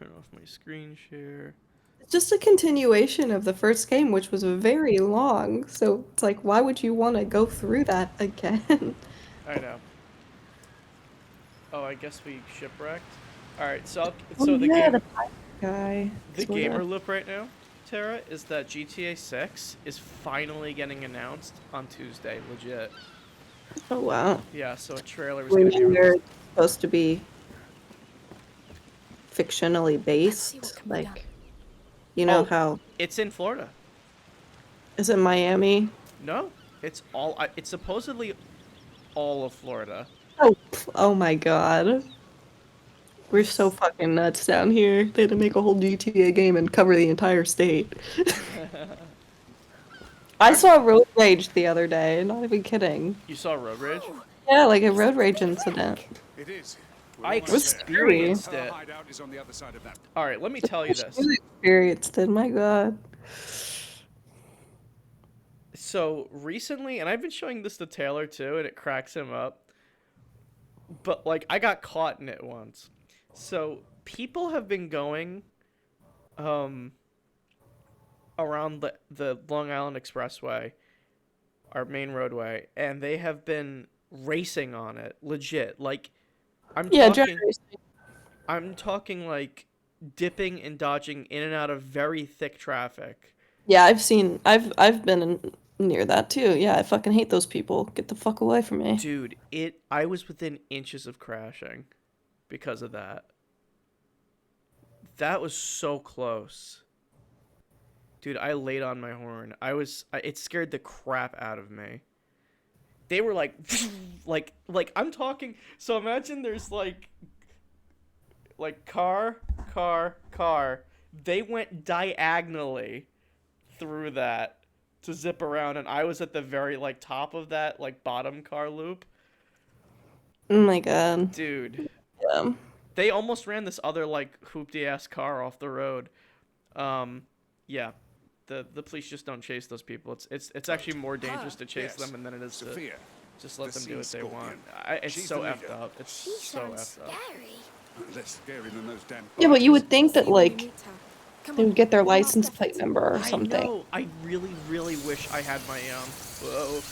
turn off my screen share. It's just a continuation of the first game, which was very long. So it's like, why would you want to go through that again? I know. Oh, I guess we shipwrecked. All right, so Oh so the yeah, game, the pirate guy, the sort of. gamer loop right now, Tara, is that GTA 6 is finally getting announced on Tuesday. Legit. Oh wow. Yeah, so a trailer was We gonna be mean they're released. supposed to be fictionally Let's see what based, can be done. like you know Oh, how it's in Florida. is it Miami? No, it's all. It's supposedly all of Florida. Oh, oh my God. We're so fucking nuts down here. They had to make a whole GTA game and cover the entire state. I I'm. saw road rage the other day, not even kidding. You saw road rage? Oh, Yeah, like a looks road like a rage big incident. wreck. It is. We're I It was almost there. scary. experienced Her it. hideout is on the other side of that. All right, let me tell you this. You experienced it, my God. So recently, and I've been showing this to Taylor too, and it cracks him up. But like, I got caught in it once. So people have been going, um, around the Long Island Expressway, our main roadway, and they have been racing on it, legit. Like, I'm Yeah, drag talking, racing. I'm talking like dipping and dodging in and out of very thick traffic. Yeah, I've been near that too. Yeah, I fucking hate those people. Get the fuck away from me. Dude, I was within inches of crashing because of that. That was so close. Dude, I laid on my horn. It scared the crap out of me. They were like like I'm talking, so imagine there's like car. They went diagonally through that to zip around, and I was at the very like top of that like bottom car loop. Oh my God. Dude, Yeah. they almost ran this other like hoopty ass car off the road. Um, yeah, the police just don't chase those people. It's actually more dangerous to chase Yes. them than it is to Sophia. just let The them do what sea they want. scorpion. It's She's so the effed leader. up. It's She so sounds effed up. scary. Less scary than those damn Yeah, but you barges. would think that See when we like meet her. Come they on, would get their one last license plate effort. number or I something. know. I really wish I had my Whoa.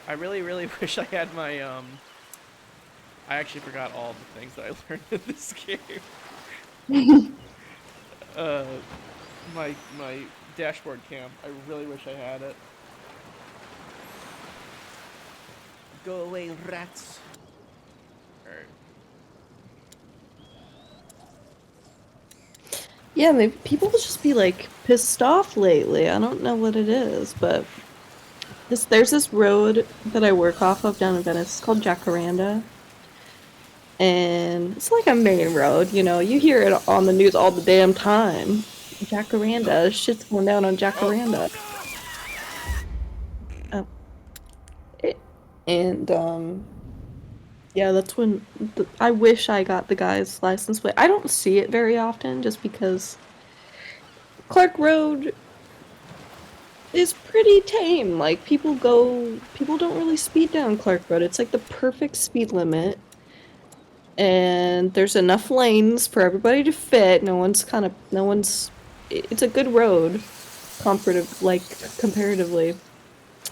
I really wish I had my I actually forgot all the things that I learned in this game. Uh, my dashboard cam. I really wish I had it. Go away, rats. All right. Yeah, maybe people will just be like pissed off lately. I don't know what it is, but there's this road that I work off of down in Venice. It's called Jacaranda. And it's like a main road, you know, you hear it on the news all the damn time. Jacaranda, shit's going down on Oh, Jacaranda. Uh, it, and yeah, that's when I wish I got the guy's license plate. I don't see it very often just because Clark Road is pretty tame. Like people don't really speed down Clark Road. It's like the perfect speed limit. And there's enough lanes for everybody to fit. No one's it's a good road comparatively.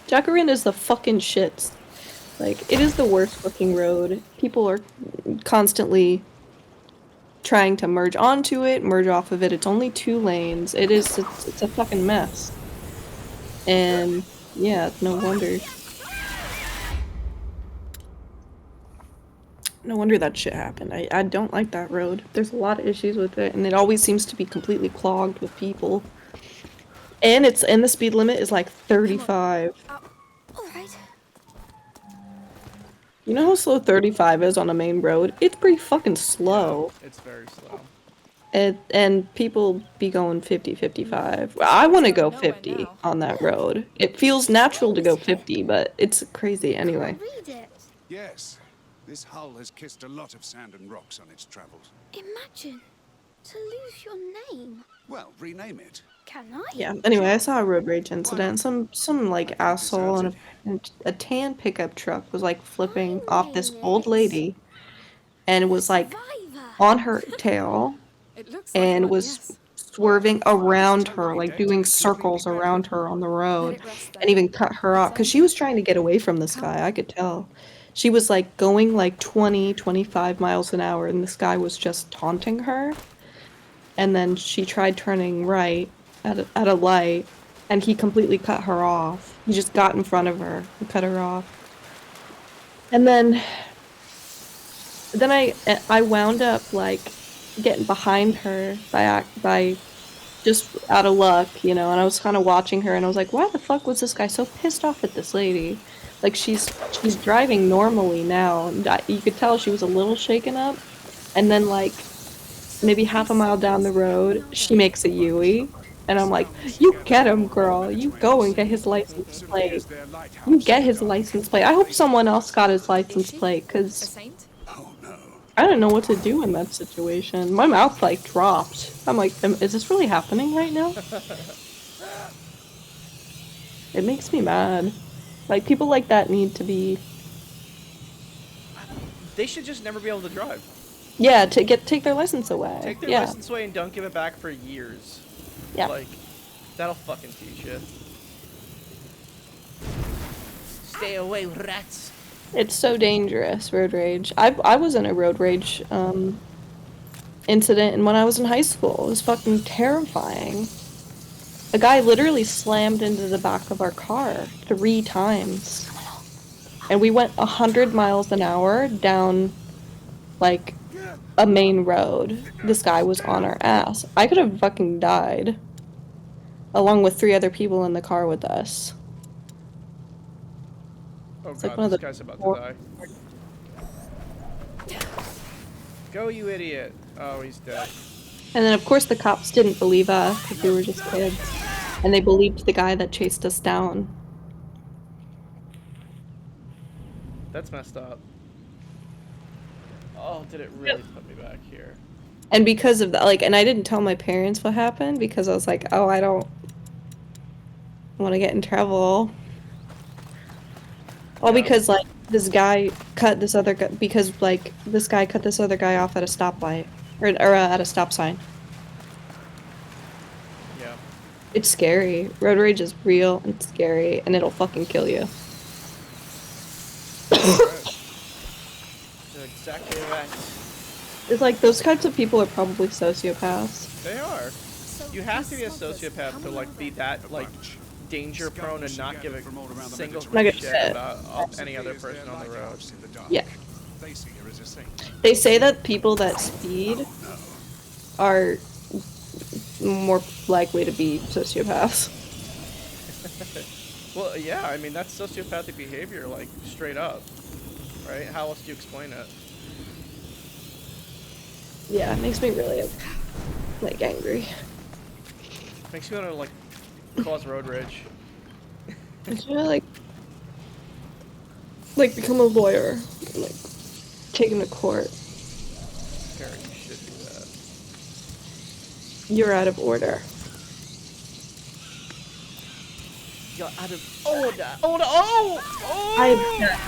Jacaranda is the fucking shits. Like it is the worst looking road. People are constantly trying to merge onto it, merge off of it. It's only two lanes. It's a fucking mess. And yeah, no wonder. No wonder that shit happened. I don't like that road. There's a lot of issues with it, and it always seems to be completely clogged with people. And the speed limit is like Come on. 35. All right. You know how slow 35 is on a main road? It's pretty fucking yeah. slow. It's very slow. And people be going 50, 55. This I road's want to going go nowhere 50 now. on that Look, road. It feels there's natural to flames go here. 50, but it's crazy anyway. Can't read it. Yes. This hull has kissed a lot of sand and rocks on its travels. Imagine to lose your name. Well, rename it. Can I? Yeah. Anyway, I saw a road rage Why incident. not? Some I like think it asshole deserves in it. a tan pickup truck was like flipping I off this name old it lady and the was like Survivor. on her tail. It looks like and one, was yes. swerving around her, totally like dead doing to completely circles around her on the road, Let it rest and there. even cut her off because she was trying to get away from this guy. I could tell. She was like going like 20, 25 miles an hour, and this guy was just taunting her. And then she tried turning right at a light, and he completely cut her off. He just got in front of her and cut her off. And then I wound up like getting behind her by just out of luck, you know, and I was kind of watching her and I was like, why the fuck was this guy so pissed off at this lady? Like she's driving normally now, and you could tell she was a little shaken up. And then like maybe half a mile down the road, she makes a Yui, and I'm like, you get him, girl. You go and get his license plate. Their You lighthouse get in the his dark. license plate. I hope someone else got his Is license she? plate, A because saint? Oh no. I don't know what to do in that situation. My mouth like dropped. I'm like, is this really happening right now? It makes me mad. Like people like that need to be, They should just never be able to drive. yeah, to take their license away. Take their Yeah, license away and don't give it back for years. yeah. Like, that'll fucking teach you. Stay away, rats. It's so dangerous, road rage. I was in a road rage incident, and when I was in high school, it was fucking terrifying. A guy literally slammed into the back of our car 3 times, and we went 100 miles an hour down like a main road. This guy was on our ass. I could have fucking died, along with 3 other people in the car with us. Oh It's like god, one of this the guy's about to more- die. Go, you idiot. Oh, he's dead. And then of course the cops didn't believe us because we were just kids, and they believed the guy that chased us down. That's messed up. Oh, did it really put me back here? And because of that, like, and I didn't tell my parents what happened because I was like, oh, I don't want to get in trouble. All Yeah. because like this guy cut this other guy because like this guy cut this other guy off at a stoplight or at a stop sign. Yeah. It's scary. Road rage is real and scary, and it'll fucking kill you. You're exactly right. It's like those types of people are probably sociopaths. They are. So You have to these be a smugglers, how sociopath to many like are be there? that like danger prone and not give a single Not give a shit shit. about any other person on the road. Yeah. They see her as a saint. They say that people that speed are more likely to be sociopaths. Well, yeah, I mean that's sociopathic behavior, like straight up, right? How else do you explain it? Yeah, it makes me really like angry. Makes you want to like cause road rage. It's really like become a lawyer, and, like take him to court. Karen, you should do that. You're out of order. You're out of order. Order. Oh. Oh. I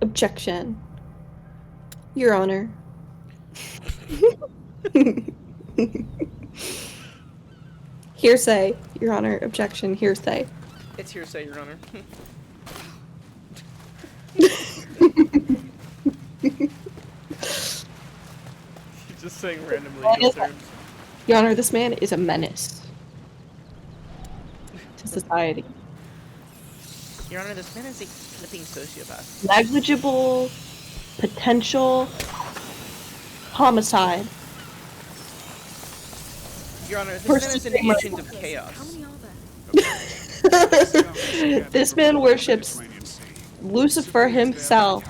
objection, Your Honor. Hearsay, Your Honor. Objection, hearsay. It's hearsay, Your Honor. You're just saying random legal terms. Your Honor, this man is a menace to society. Your Honor, this man is a flipping sociopath. Negligible potential homicide. Your Honor, this First man is an thing, agent of How chaos. many are there? This man worships Lucifer himself.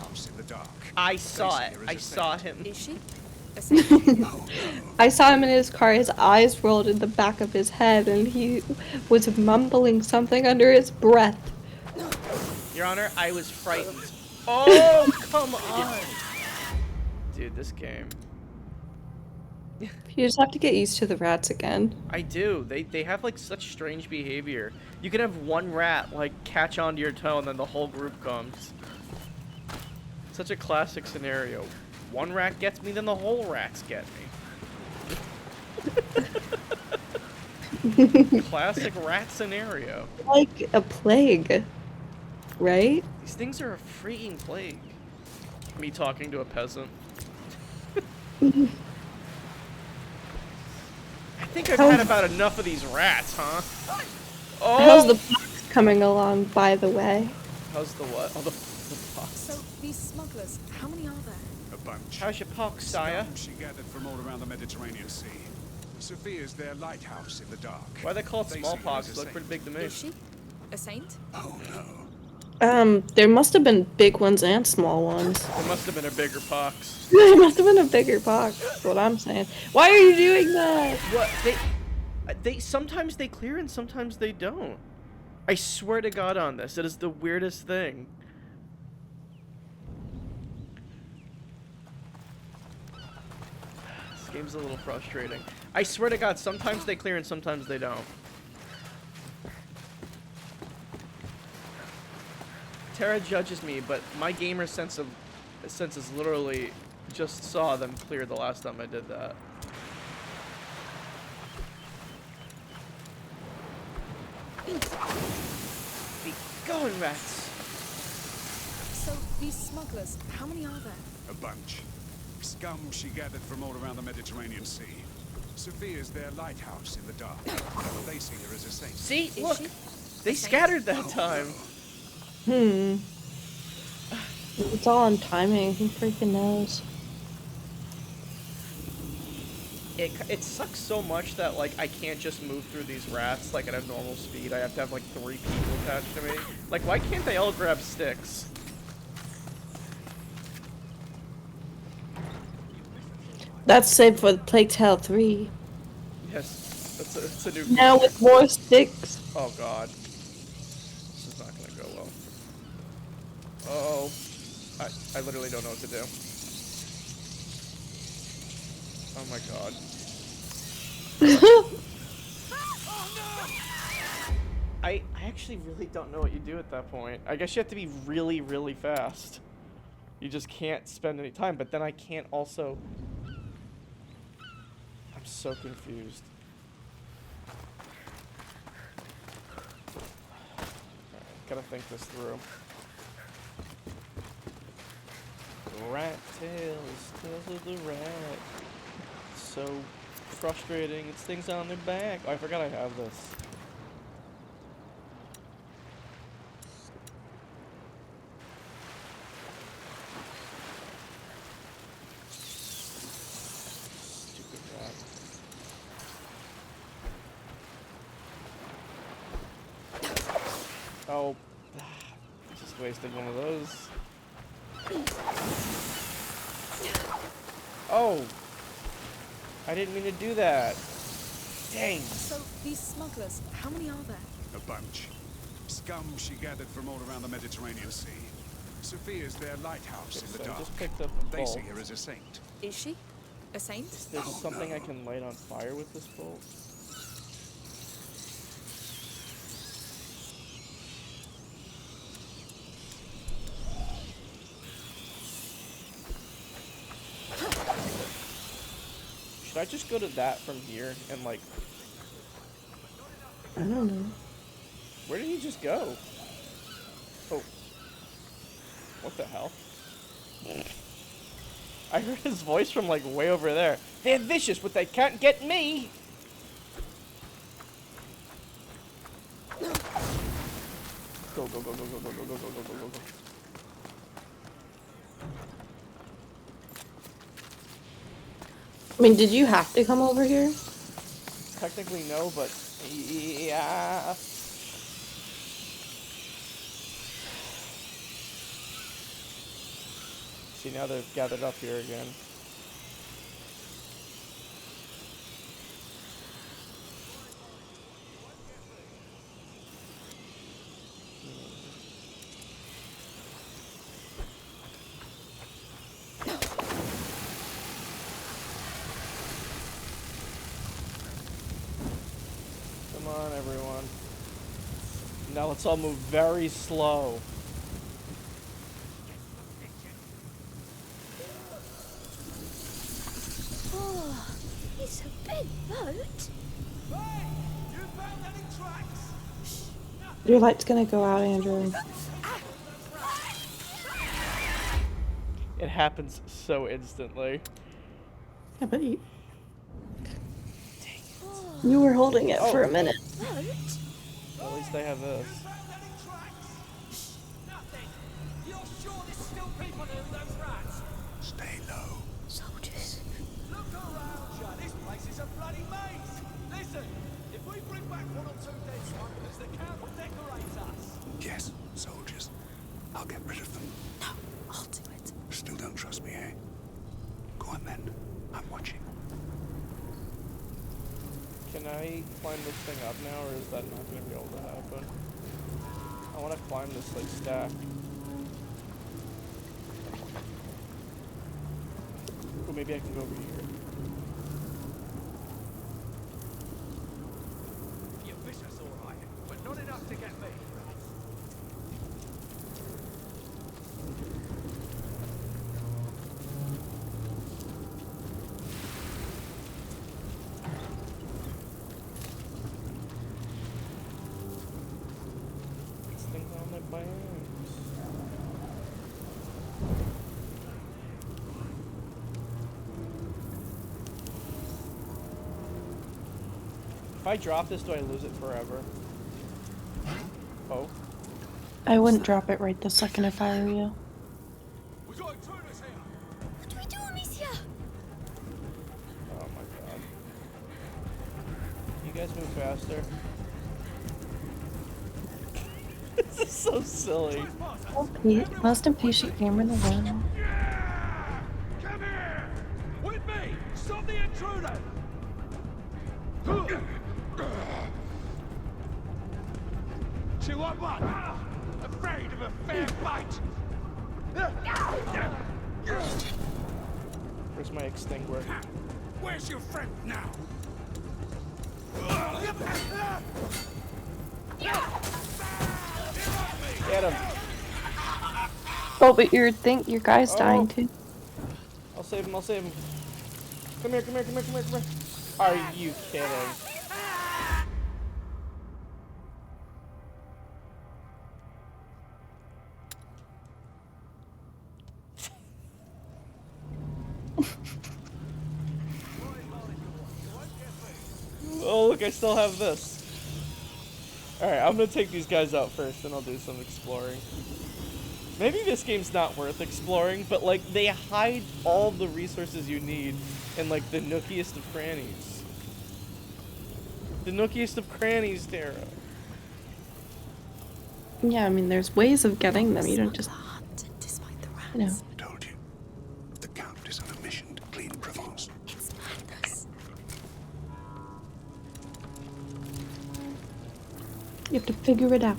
I saw it. I saw him. Is she? A saint? I saw him in his car, his eyes rolled in the back of his head, and he was mumbling something under his breath. Your Honor, I was frightened. Oh, come on. Dude, this game. You just have to get used to the rats again. I do. They have like such strange behavior. You can have one rat like catch onto your toe and then the whole group comes. Such a classic scenario. One rat gets me, then the whole rats get me. Classic rat scenario. Like a plague, right? These things are a freaking plague. Me talking to a peasant. I think I've had about enough of these rats, huh? Oh! How's the box coming along, by the way? How's the what? Oh, the fox. So, these smugglers, how many are there? A bunch. How's your pox, sire? Scum she gathered from all around the Mediterranean Sea. Sophia's their lighthouse in the dark. Why they call it They see her smallpox? as It a looked pretty saint. big to me. Is she? A saint? Oh no. There must have been big ones and small ones. There must have been a bigger pox. There must have been a bigger box. That's what I'm saying. Why are you doing that? What? They sometimes they clear and sometimes they don't. I swear to God on this, it is the weirdest thing. This game's a little frustrating. I swear to God, sometimes they clear and sometimes they don't. Tara judges me, but my gamer sense is literally just saw them clear the last time I did that. Be going, rats. So, these smugglers, how many are there? A bunch. Scum she gathered from all around the Mediterranean Sea. Sophia's their lighthouse in the dark. They see her as a saint. See, Is look, she? they scattered that time. It's all on timing. Who freaking knows? It sucks so much that like I can't just move through these rats like at a normal speed. I have to have like 3 people attached to me. Like, why can't they all grab sticks? That's saved for Plague Tale 3. Yes, it's a new. Now with more sticks. Oh God, this is not gonna go well. Oh, I literally don't know what to do. Oh my God. I actually really don't know what you do at that point. I guess you have to be really, really fast. You just can't spend any time, but then I can't also... I'm so confused. Alright, gotta think this through. Rat tails, tails of the rat. So frustrating, it's things on their back. Oh, I forgot I have this. Stupid rat. Oh, just wasted one of those. Oh! I didn't mean to do that. Dang. So, these smugglers, how many are there? A bunch. Scum she gathered from all around the Mediterranean Sea. Sophia's their lighthouse in the So I dark. just picked up a They see bolt. her as a saint. Is she? A saint? There's something I can light on fire with this bolt. Should I just go to that from here and like... I don't know. Where did he just go? Oh. What the hell? I heard his voice from like way over there. They're vicious, but they can't get me! Go, go, go, go, go, go, go, go, go, go, go, go. I mean, did you have to come over here? Technically no, but yeah. See, now they're gathered up here again. Come on, everyone. Now let's all move very slow. Oh, these It's a big boat. Your light's gonna go out, Andrew. It happens so instantly. Yeah, but you were holding it for a minute. Boat? At least I have this. Stay low. Soldiers. Look around you. This place is a bloody maze. Listen, if we bring back one or two dead smugglers, the camp will decorate us. Yes, soldiers. I'll get rid of them. No, I'll do it. Still don't trust me, eh? Go on then. I'm watching. Can I climb this thing up now, or is that not going to be able to happen? I want to climb this, like, stack. Or maybe I can go over here. You're vicious, all right, but not enough to get me. This thing's on my bangs. If I drop this, do I lose it forever? Oh. I wouldn't drop it right this second if I were you. We got intruders here. What do we do, Amicia? Oh my god. You guys move faster. This is so silly. Oh, Pete, most impatient gamer in the world. Yeah! Come here! With me! Stop the intruder! She want what? Afraid of a fair fight? Where's my extinguisher? Where's your friend now? Get him! Oh, but your guy's dying too. I'll save him, I'll save him. Come here, come here, come here, come here, come here. Are you kidding? Oh look, I still have this. Alright, I'm gonna take these guys out first, and I'll do some exploring. Maybe this game's not worth exploring, but like, they hide all the resources you need in like the nookiest of crannies. The nookiest of crannies, Tara. Yeah, I mean, there's ways of getting them. You don't just, Hunt and despite the rats. you know. Told you. The Count is on a mission to clean Provence. It's madness. You have to figure it out.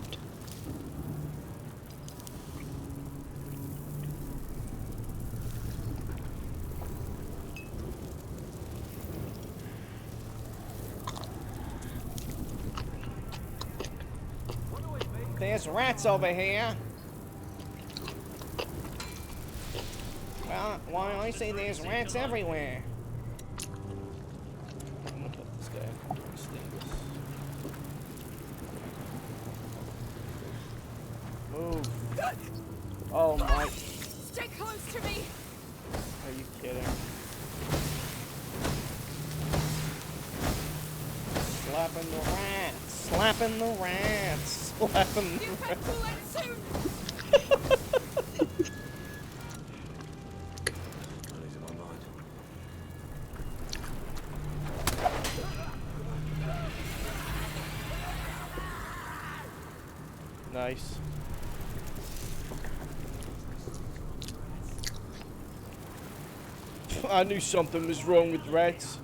There's rats over here. Well, why I say there's rats everywhere. I'm gonna put this guy in. Move. Oh my. Stay close to me. Are you kidding? Slapping the rats. Slapping the rats. Slapping the You can rats. pull it soon. I'm losing my mind. Nice. I knew something was wrong with rats.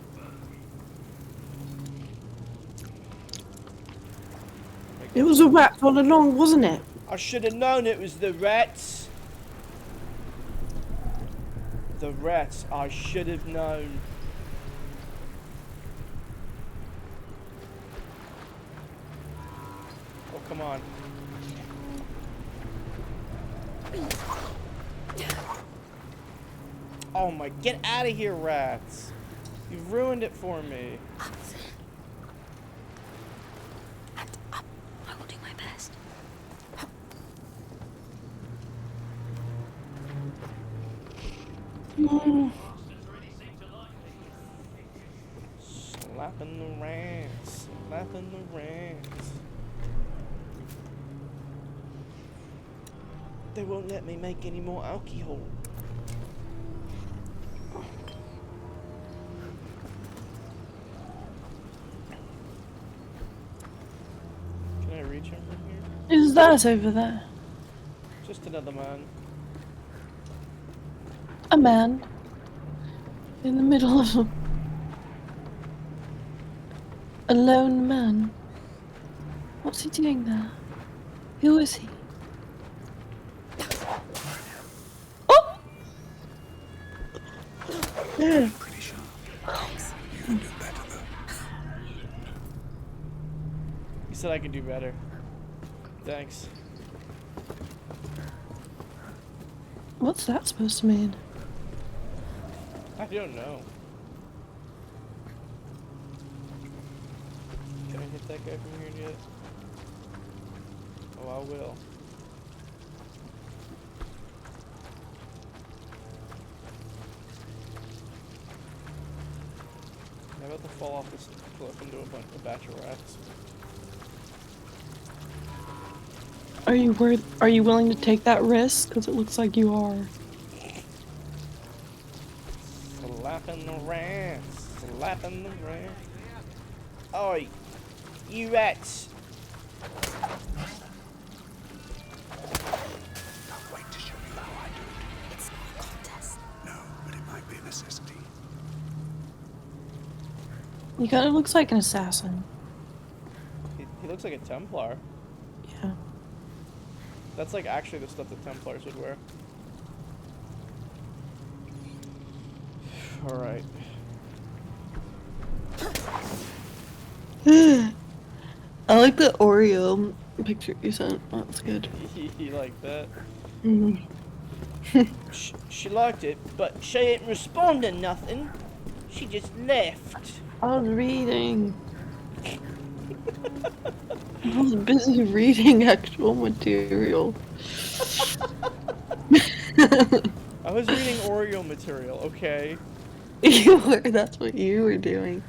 It was a rat all along, wasn't it? I should have known it was the rats. The rats. I should have known. Oh, come on. Oh my, get out of here, rats. You've ruined it for me. And up. I will do my best. Slapping the rants. Slapping the rants. They won't let me make any more alcohol. Can I reach him from here? Who's that over there? Just another man. A man. In the middle of a lone man. What's he doing there? Who is he? Oh! Yeah. Pretty sharp. You can do better, though. You said I could do better. Thanks. What's that supposed to mean? I don't know. Can I hit that guy from here yet? Oh, I will. I'm about to fall off this cliff into a batch of rats. Are you worried? Are you willing to take that risk? Because it looks like you are. Slapping the rats. Slapping the rats. Oi, you rats. Can't wait to show you how I do it. It's not a contest. No, but it might be a necessity. He kind of looks like an assassin. He looks like a Templar. Yeah. That's like actually the stuff that Templars would wear. Alright. I like the Oreo picture you sent. Oh, that's good. You like that? Mm. She liked it, but she didn't respond to nothing. She just left. I was reading. I was busy reading actual material. I was reading Oreo material, okay? You were, that's what you were doing.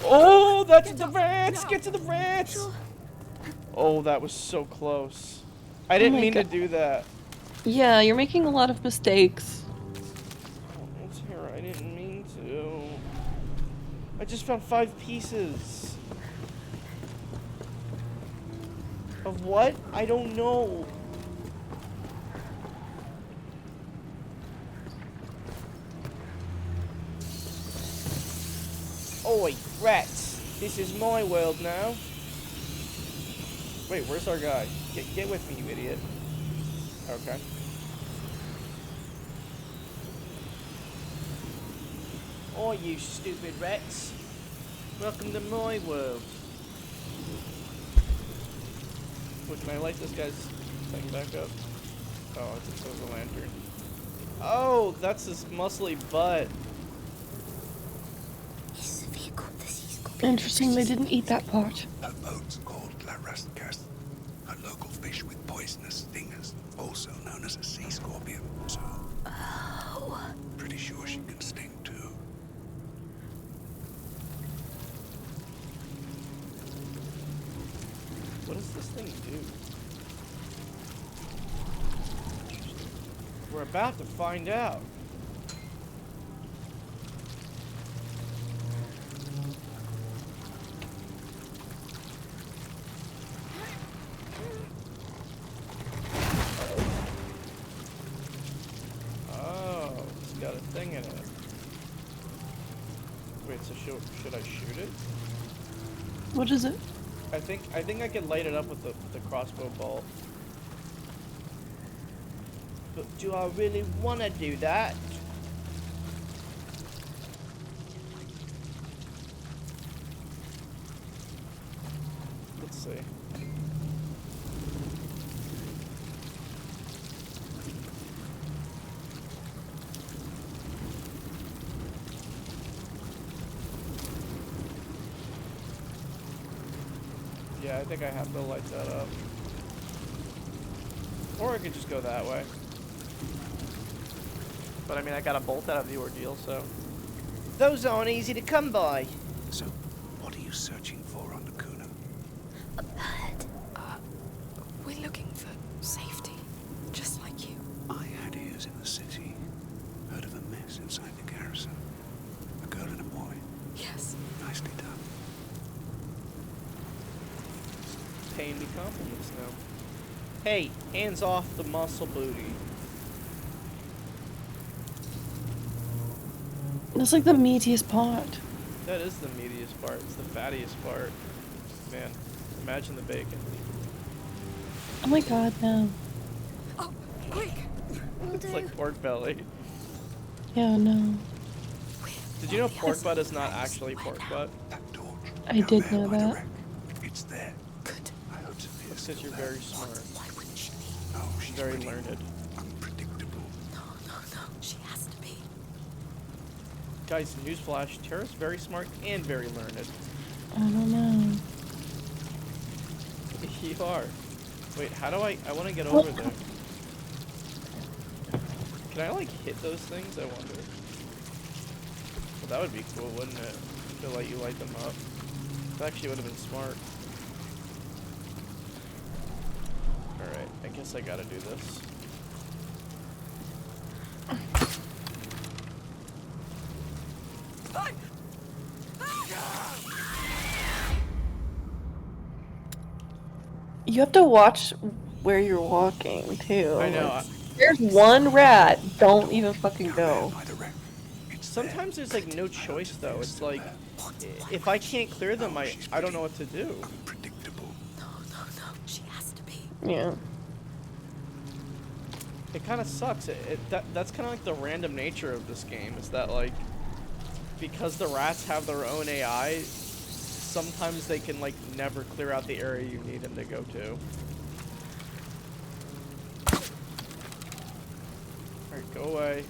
Oh, that's the rats! Get to the rats! Oh, that was so close. I didn't my mean to God. do that. Yeah, you're making a lot of mistakes. Oh, Tara, I didn't mean to. I just found 5 pieces. Of what? I don't know. Oi, rats. This is my world now. Wait, where's our guy? Get with me, you idiot. Okay. Oh, you stupid rats. Welcome to my world. Wait, can I light this guy's thing back up? Oh, it's a lantern. Oh, that's his muscly butt. His vehicle, the sea's got Interesting, they didn't eat that part. A boat's called La Rastcast, a local fish with poisonous stingers, also known as a sea scorpion. So, pretty sure she can sting too. What does this thing do? We're about to find out. Oh, it's got a thing in it. Wait, so should I shoot it? What is it? I think I can light it up with the crossbow bolt. But do I really want to do that? Let's see. Yeah, I think I have to light that up. Or I could just go that way. But I mean, I got a bolt out of the ordeal, so. Those aren't easy to come by. So, what are you searching for on the Kuna? A bird. We're looking for safety, just like you. I had ears in the city. Heard of a mess inside the garrison. A girl and a boy. Yes. Nicely done. Paying me compliments now. Hey, hands off the muscle booty. That's like the meatiest part. That is the meatiest part. It's the fattiest part. Man, imagine the bacon. Oh my god, no. Oh, quick! It's like pork belly. Yeah, no. Did you know pork butt is not actually pork butt? That torch. I down did there know by the that. wreck. It's there. Good. I hope Sophia's Because still you're there. very smart. Why wouldn't she be? No, she's Very pretty learned. unpredictable. No, no, no. She has to be. Guys, newsflash, Tara's very smart and very learned. I don't know. You are. Wait, how do I want to get over there. Can I, like, hit those things? I wonder. Well, that would be cool, wouldn't it? To let you light them up. That actually would have been smart. Alright, I guess I gotta do this. You have to watch where you're walking, too. I know. Like, there's one rat. Don't even fucking Down there go. by the wreck. It's there. Sometimes there's, like, no choice, though. It's like, if I can't clear them, I don't know what to do. Unpredictable. No, no, no. She has to be. Yeah. It kind of sucks. That's kind of like the random nature of this game, is that, like, because the rats have their own AI, sometimes they can, like, never clear out the area you need them to go to. Alright, go away.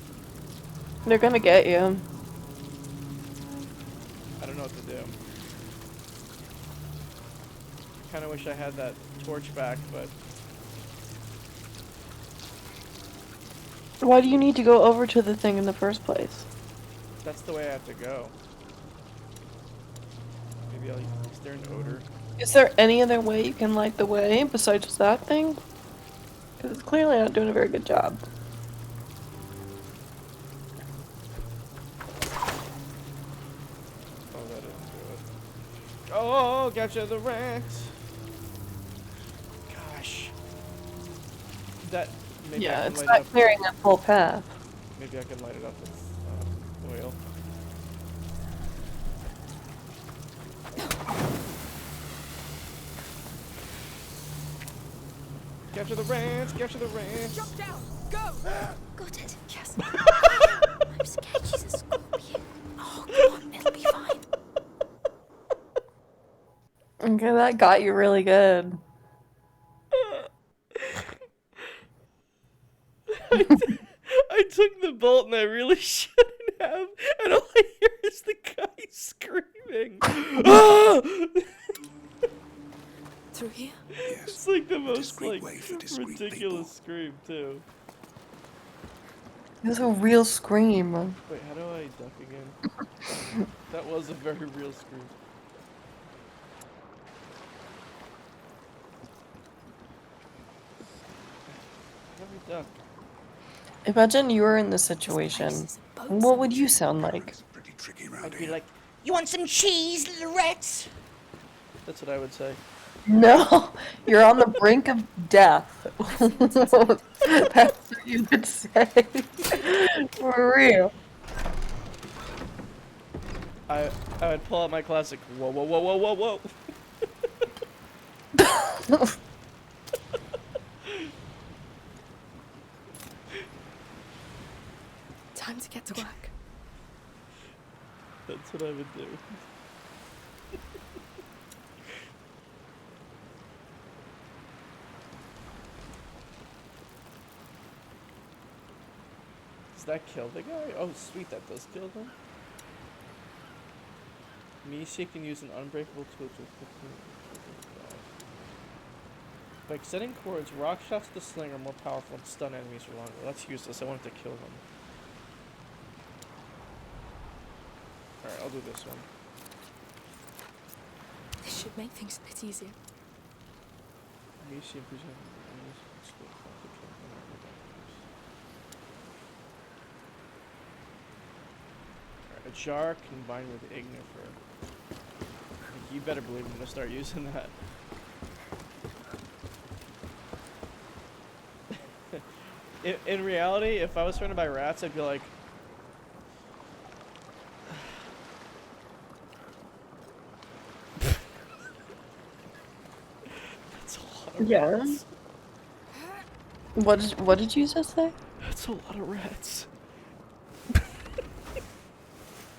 They're gonna get you. I don't know what to do. Kind of wish I had that torch back, but Why do you need to go over to the thing in the first place? that's the way I have to go. Maybe I'll... Is there an odor? Is there any other way you can light the way besides that thing? Because it's clearly not doing a very good job. Oh, that didn't do it. Oh, capture the rats! Gosh. That... Maybe I Yeah, can it's light not up... clearing that full path. Maybe I can light it up with oil. Capture the rats! Capture the rats! Jump down! Go! Got it. Yes. I'm scared she's a scorpion. Oh, come on, it'll be fine. Okay, that got you really good. I took the bolt and I really shouldn't have, and all I hear is the guy screaming. Ah! Through here? Yes. It's like the most discreet like way for discreet ridiculous scream too. It was a real scream. Wait, how do I duck again? That was a very real scream. How do we duck? Imagine you were in this situation. What would you sound like? It's pretty tricky round I'd be here. like, "You want some cheese, little rats?" That's what I would say. No, you're on the brink of death. That's what you would say. For real. I would pull out my classic whoa whoa whoa whoa whoa whoa. Time to get to work. That's what I would do. Does that kill the guy? Oh, sweet, that does kill them. Misha can use an unbreakable tool to quickly. By extending cords, rock shots with the sling are more powerful and stun enemies for longer. That's useless. I wanted to kill them. Alright, I'll do this one. This should make things a bit easier. Alright, a jar combined with ignifer. You better believe I'm gonna start using that. In reality, if I was surrounded by rats, I'd be like, that's a lot of Yeah. rats. What did you just say? That's a lot of rats.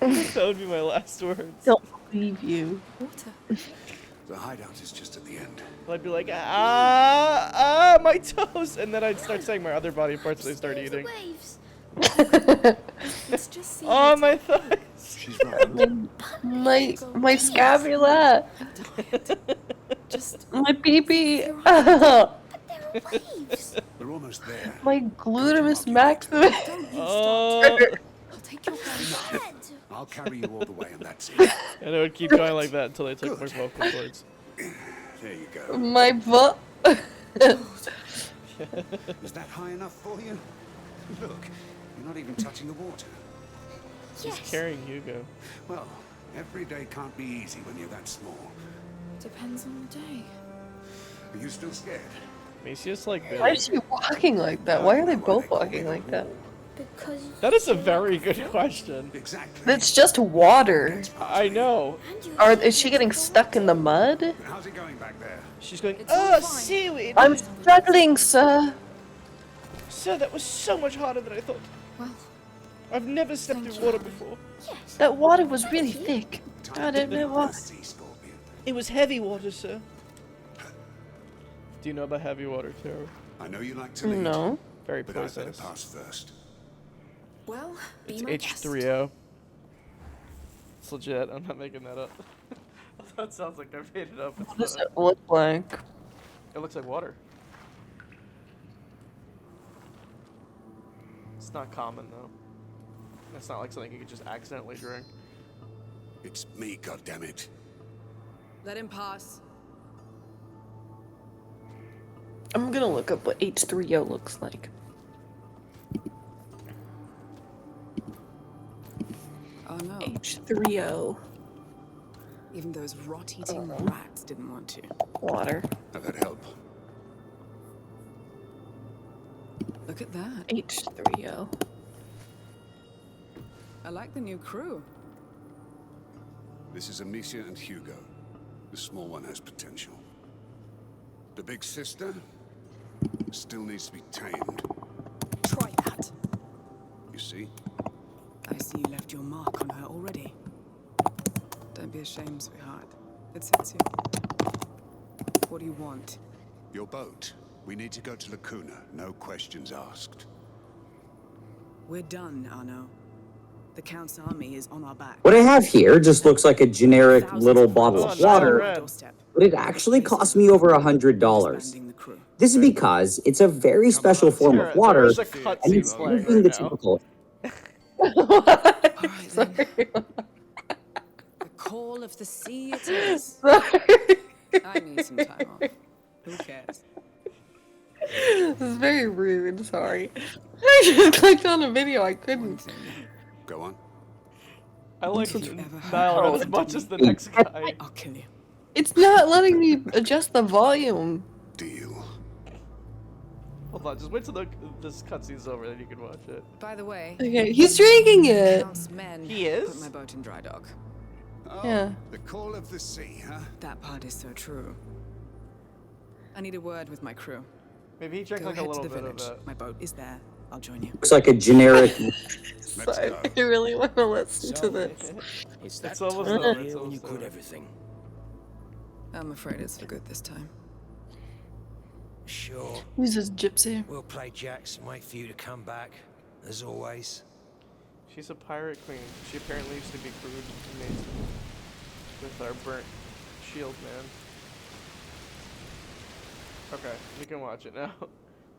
That would be my last words. Don't believe you. Water. The hideout is just at the end. I'd be like, my toes, and then I'd start saying my other body parts they start There's the eating. waves. It's just sea Oh, water. my thighs. She's right. My scapula. Just My pee-pee. But there are waves. We're almost there. My gluteus maximus. don't you Oh, stop. I'll take your hand. Head. I'll carry you all the way, and that's it. and it would keep going like that until they took more vocal cords. There you go. My butt. Is that high enough for you? Look, you're not even touching the water. He's Yes. carrying Hugo. Well, every day can't be easy when you're that small. Depends on the day. Are you still scared? Macius like Why Billy. is she walking like that? Why are they both walking like that? Because That is a very good question. Exactly. That's just water. I know. and you Is she getting stuck in the mud? How's it going back there? She's going, It's all oh, fine. seaweed. I'm struggling, sir. Sir, that was so much harder than I thought. Well, I've never stepped Thank through you. water before. yes. That water was really thick. I don't know why. The sea scorpion. It was heavy water, sir. Do you know about heavy water, Tara? I know you like to lead, No. Very but I better poisonous. pass first. well, be It's my guest. H3O. It's legit. I'm not making that up. That sounds like I made it up. It's What does not. it look like? It looks like water. It's not common though. It's not like something you could just accidentally drink. It's me, goddammit. Let him pass. I'm gonna look up what H3O looks like. Oh no, H3O. even those rot-eating rats didn't want to. Water. I've had help. Look at that. H3O. I like the new crew. This is Amicia and Hugo. The small one has potential. The big sister still needs to be tamed. Try that. You see? I see you left your mark on her already. Don't be ashamed, sweetheart. It suits you. What do you want? Your boat. We need to go to Lacuna. No questions asked. We're done, Arno. The Count's army is on our back. What I have here just looks like a generic Thousands little of bottle Oh, of no, water, red. Doorstep. but it actually cost me over $100. Disbanding the crew. This is because it's a very special form Tara, of water, there's a and cutscene it's playing using right the now. typical. Alright then. The call of the sea it is. I need some time off. Who cares? This is very rude, sorry. I just clicked on a video, I One couldn't. thing. Go on. I like Did you ever have Niall a as much as the next guy. I'll kill you. It's not letting me adjust the volume. Deal. Hold on, just wait till this cutscene's over, then you can watch it. By the way, Okay, he's drinking it. Count's men He is? put my boat in dry dock. Oh, Yeah. the call of the sea, huh? That part is so true. I need a word with my crew. Maybe he drank Go like a ahead to little the bit of village. it. My boat is there. I'll join you. Looks like a generic. Let's Sorry, go. I really want to listen to this. It's that It's almost time over, of it's year when you almost quit over. everything. I'm afraid it's for good this time. Sure, Who's this gypsy? we'll play jacks and wait for you to come back, as always. She's a pirate queen. She apparently used to be crewed amazing with our burnt shield man. Okay, you can watch it now.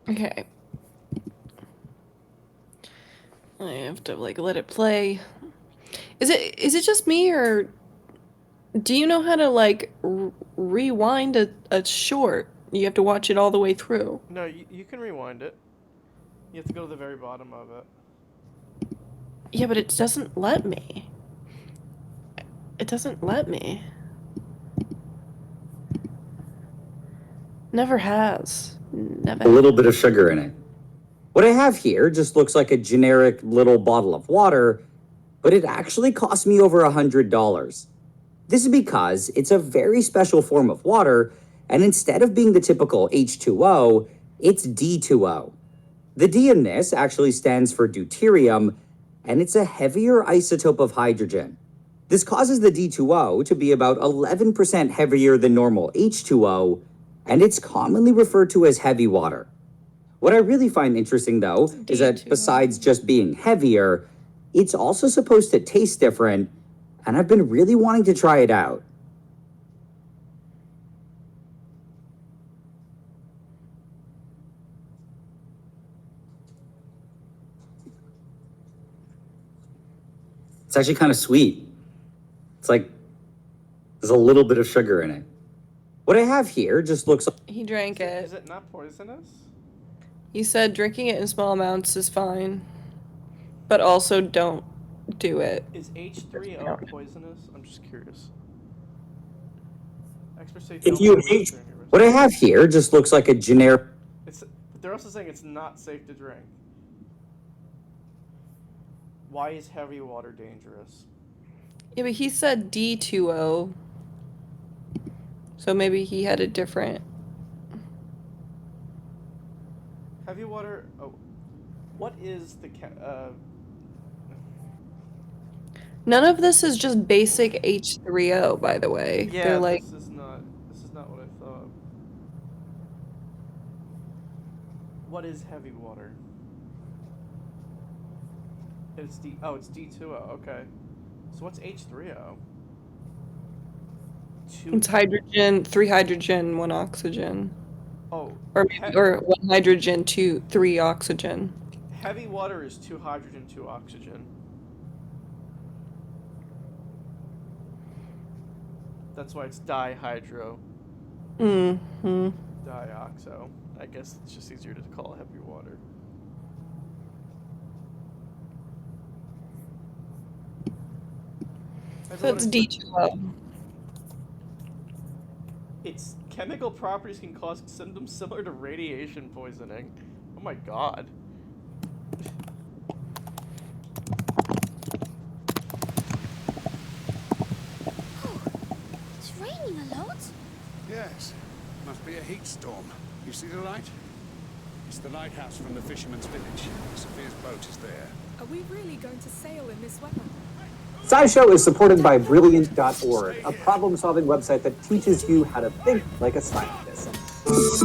Okay. I have to like let it play. Is it just me, or do you know how to like rewind a short? You have to watch it all the way through. No, you can rewind it. You have to go to the very bottom of it. Yeah, but it doesn't let me. It doesn't let me. Never has. Never. A little bit of sugar in it. What I have here just looks like a generic little bottle of water, but it actually cost me over $100. This is because it's a very special form of water, and instead of being the typical H2O, it's D2O. The D in this actually stands for deuterium, and it's a heavier isotope of hydrogen. This causes the D2O to be about 11% heavier than normal H2O, and it's commonly referred to as heavy water. What I really find interesting, though, is that besides just being heavier, it's also supposed to taste different, and I've been really wanting to try it out. It's actually kind of sweet. It's like there's a little bit of sugar in it. What I have here just looks like... He drank it. Is it not poisonous? He said drinking it in small amounts is fine, but also don't do it. Is H3O poisonous? I'm just curious. Experts say If you ate... What I have here just looks like a generic... But they're also saying it's not safe to drink. Why is heavy water dangerous? Yeah, but he said D2O. So maybe he had a different... Heavy water... Oh. What is the... None of this is just basic H3O, by the way. Yeah, They're like... this is not what I thought. What is heavy water? It's it's D2O, okay. So what's H3O? It's hydrogen, 3 hydrogen, 1 oxygen. Oh. Or maybe, or 1 hydrogen, 3 oxygen. Heavy water is 2 hydrogen, 2 oxygen. That's why it's dihydro. Mm-hmm. Dioxo. I guess it's just easier to call heavy water. So it's D2O. Its chemical properties can cause symptoms similar to radiation poisoning. Oh my god. It's raining a lot. Yes. Must be a heat storm. You see the light? It's the lighthouse from the fisherman's village. Sophia's boat is there. Are we really going to sail in this weather? SciShow is supported by Brilliant.org, a problem-solving website that teaches you how to think like a scientist. There's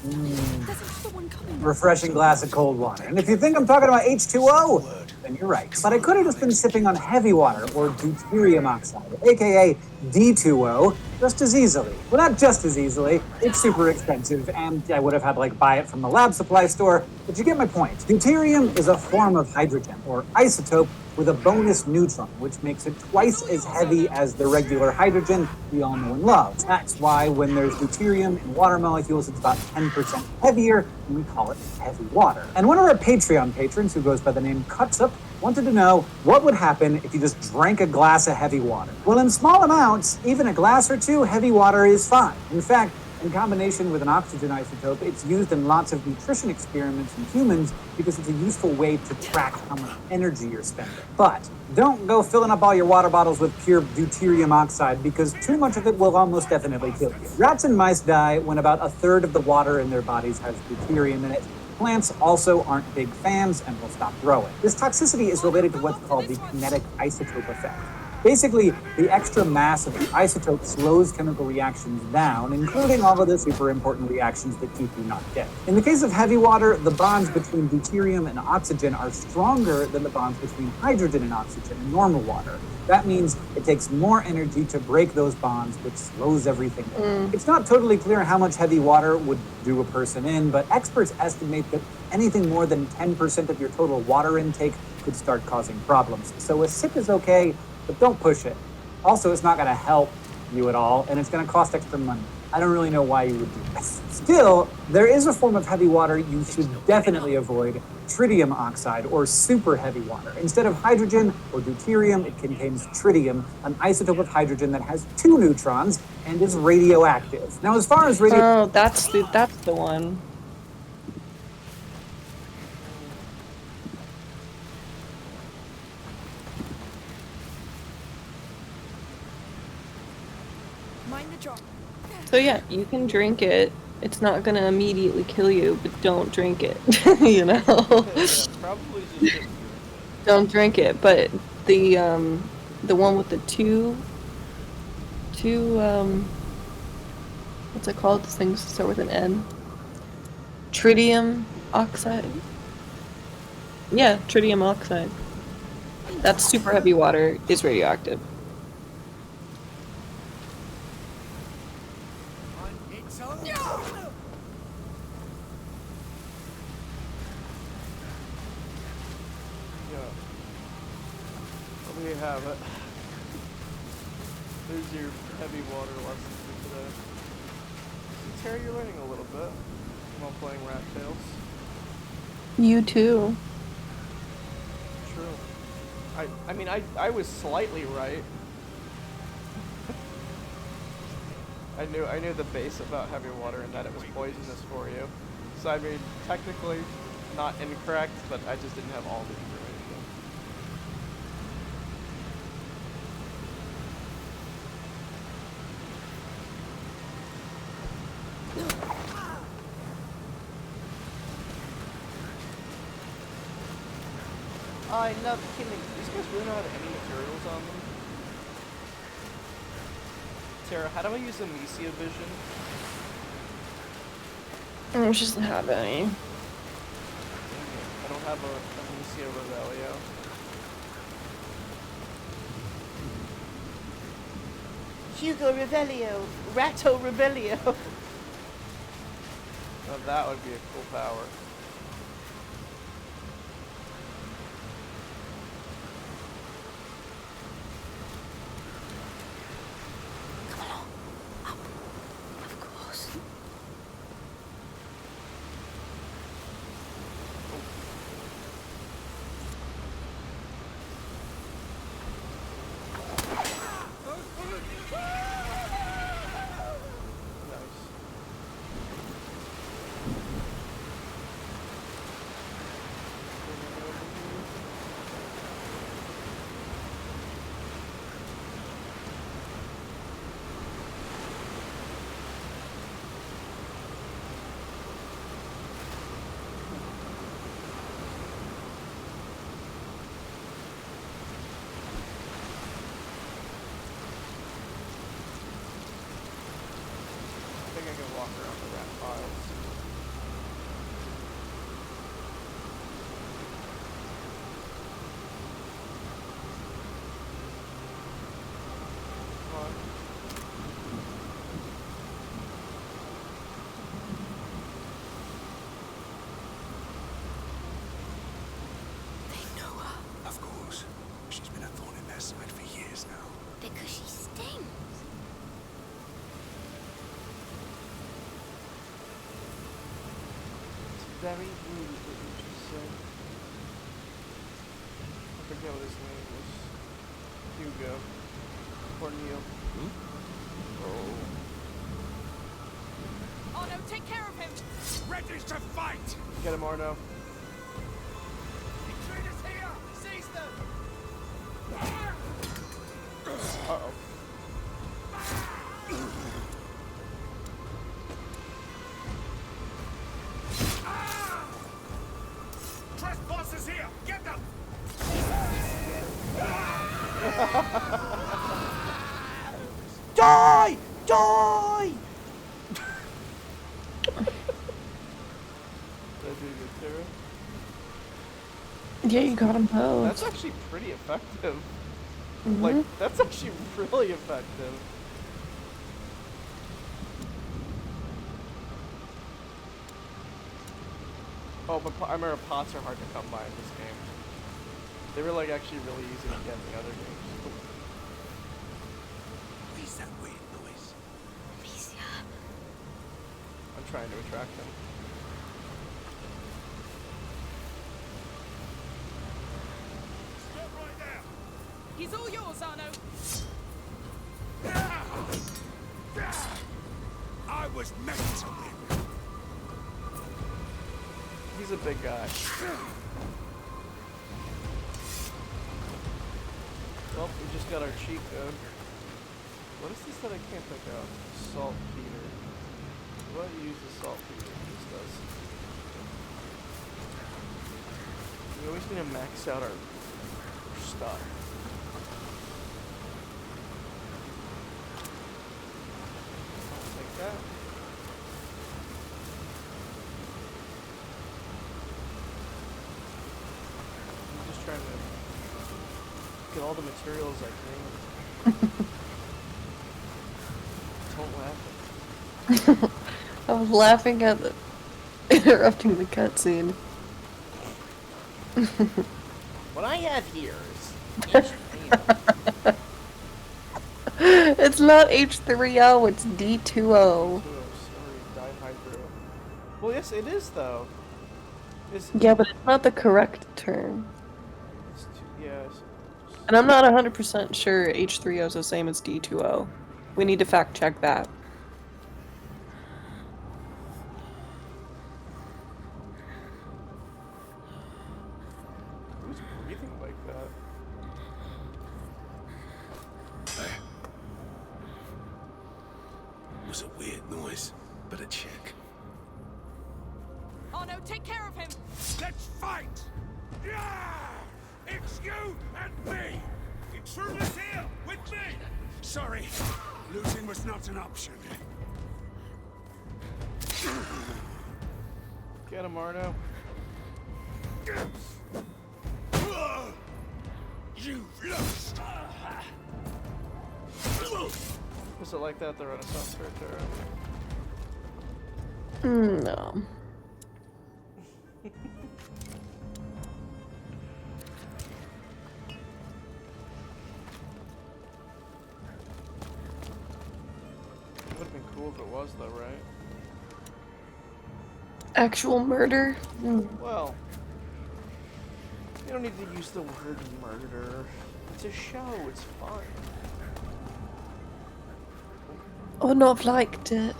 another one coming. Refreshing glass of cold water. And if you think I'm talking about H2O, then you're right. But I could have just been sipping on heavy water, or deuterium oxide, aka D2O, just as easily. Well, not just as easily. It's super expensive, and I would have had to buy it from the lab supply store, but you get my point. Deuterium is a form of hydrogen, or isotope, with a bonus neutron, which makes it twice as heavy as the regular hydrogen we all know and love. That's why when there's deuterium in water molecules, it's about 10% heavier, and we call it heavy water. And one of our Patreon patrons, who goes by the name Cutsup, wanted to know what would happen if you just drank a glass of heavy water. Well, in small amounts, even a glass or two, heavy water is fine. In fact, in combination with an oxygen isotope, it's used in lots of nutrition experiments in humans because it's a useful way to track how much energy you're spending. But don't go filling up all your water bottles with pure deuterium oxide, because too much of it will almost definitely kill you. Rats and mice die when about a third of the water in their bodies has deuterium in it. Plants also aren't big fans and will stop growing. This toxicity is related to what's called the kinetic isotope effect. Basically, the extra mass of the isotope slows chemical reactions down, including all of the super important reactions that keep you not dead. In the case of heavy water, the bonds between deuterium and oxygen are stronger than the bonds between hydrogen and oxygen in normal water. That means it takes more energy to break those bonds, which slows everything down. It's not totally clear how much heavy water would do a person in, but experts estimate that anything more than 10% of your total water intake could start causing problems. So a sip is okay, but don't push it. Also, it's not going to help you at all, and it's going to cost extra money. I don't really know why you would do this. Still, there is a form of heavy water you should definitely avoid, tritium oxide, or super heavy water. Instead of hydrogen or deuterium, it contains tritium, an isotope of hydrogen that has 2 neutrons and is radioactive. Now, as far as Oh, that's the one. Mind the jar. So yeah, you can drink it. It's not gonna immediately kill you, but don't drink it. You know? Yeah, probably just shouldn't drink it. Don't drink it. But the one with the two what's it called? The things that start with an N. Tritium oxide. Yeah, tritium oxide. That's super heavy water, is radioactive. There you have it. There's your heavy water lesson for today. See, Terry, you're learning a little bit while playing Rat Tales. You too. True. I mean, I was slightly right. I knew the base about heavy water and that it was poisonous for you. So I mean, technically not incorrect, but I just didn't have all the information. I love killing. These guys really don't have any materials on them. Tara, how do I use the Amicia vision? She doesn't have any. Dang it, I don't have a Amicia Revelio. Hugo Revelio! Ratto Revelio! Now that would be a cool power. Of course. I think I can walk around the rat piles. Come on. They know her Of course. She's been a thorn in their side for years now. because she stings. It's very rude what you just said. I forget what his name was. Hugo. Or Neil. Oh. Oh no, take care of him! Ready to fight! Get him, Arno. Intruders here! Seize them! Uh-oh. Trespassers here! Get them! Yeah, you got them both. That's actually pretty effective. Mhm. Like, that's actually really effective. Oh, but I remember pots are hard to come by in this game. They were like actually really easy to get in the other games. What is that weird noise? Alicia. I'm trying to attract them. Stop right there! He's all yours, Arno. I was meant to win. He's a big guy. Well, we just got our cheat code. What is this that I can't pick up? Saltpeter. What do you use the saltpeter? This does. We always need to max out our stuff. I'll take that. I'm just trying to get all the materials I can. Don't laugh. I was laughing at the interrupting the cutscene. What I have here is It's not H3O, it's D2O. Well, yes, it is though. It's, Yeah, but it's not the correct term. yes. And I'm not 100% sure H3O is the same as D2O. We need to fact check that. Who's breathing like that? It was a weird noise, but a check. Arno, take care of him. Let's fight! Yeah! It's you and me! Intruders here with me! Sorry, losing was not an option. Get him, Arno. You've lost! Was it like that, the Renaissance character? No. It would have been cool if it was, though, right? Actual murder? Well, you don't need to use the word murder. It's a show, it's fun. Oh no, I've liked it.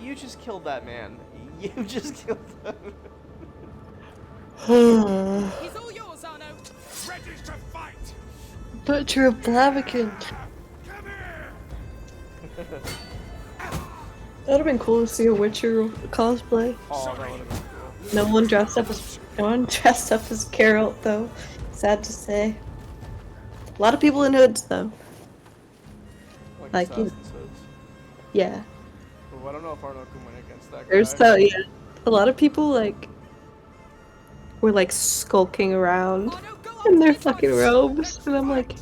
You just killed that man. You just killed that He's all yours, Arno. Ready to fight! Butcher of Blaviken. Come here! That would have been cool to see a Witcher cosplay. Oh, that would have been cool. No one dressed up as Carol though. Sad to say. A lot of people in hoods though. Like you. Assassin's Hoods. Yeah. Well, I don't know if Arno can win against that guy. There's so yeah. A lot of people like were like skulking around Arno, go in up their this one. fucking robes, and I'm like,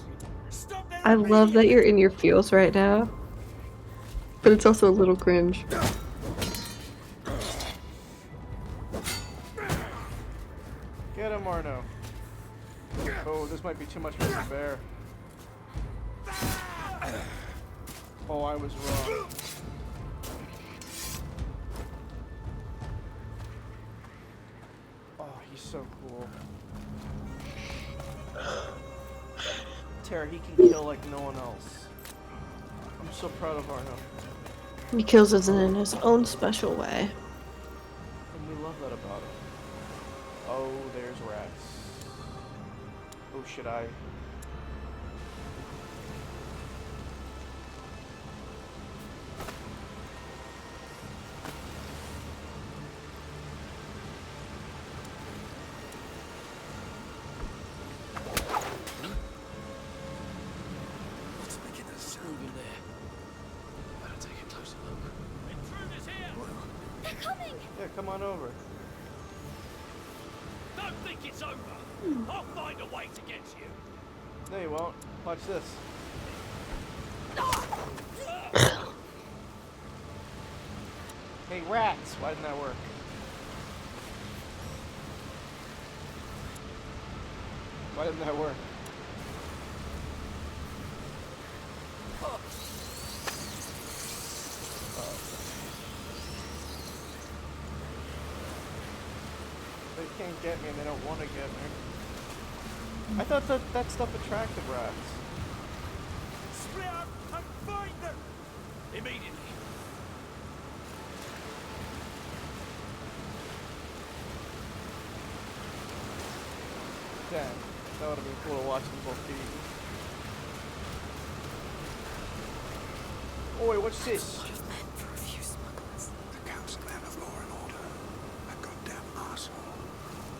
Stop there! I love that you're in your feels right now, but it's also a little cringe. Get him, Arno. Oh, this might be too much for the bear. Oh, I was wrong. Oh, he's so cool. Tara, he can kill like no one else. I'm so proud of Arno. He kills us in his own special way. And we love that about him. Oh, there's rats. Oh, should I? What's making that sound in there? Better take a closer look. Intruders here! They're coming! Yeah, come on over. think it's over? I'll find a way to get to you. No, you won't. Watch this. Hey, rats! Why didn't that work? Why didn't that work? They can't get me and they don't want to get me. I thought that stuff attracted rats. Split up and find them! Immediately. Damn, that would have been cool to watch them both feed. Oi, what's this? What have meant for a few smugglers. The council man of law and order. That goddamn arsehole.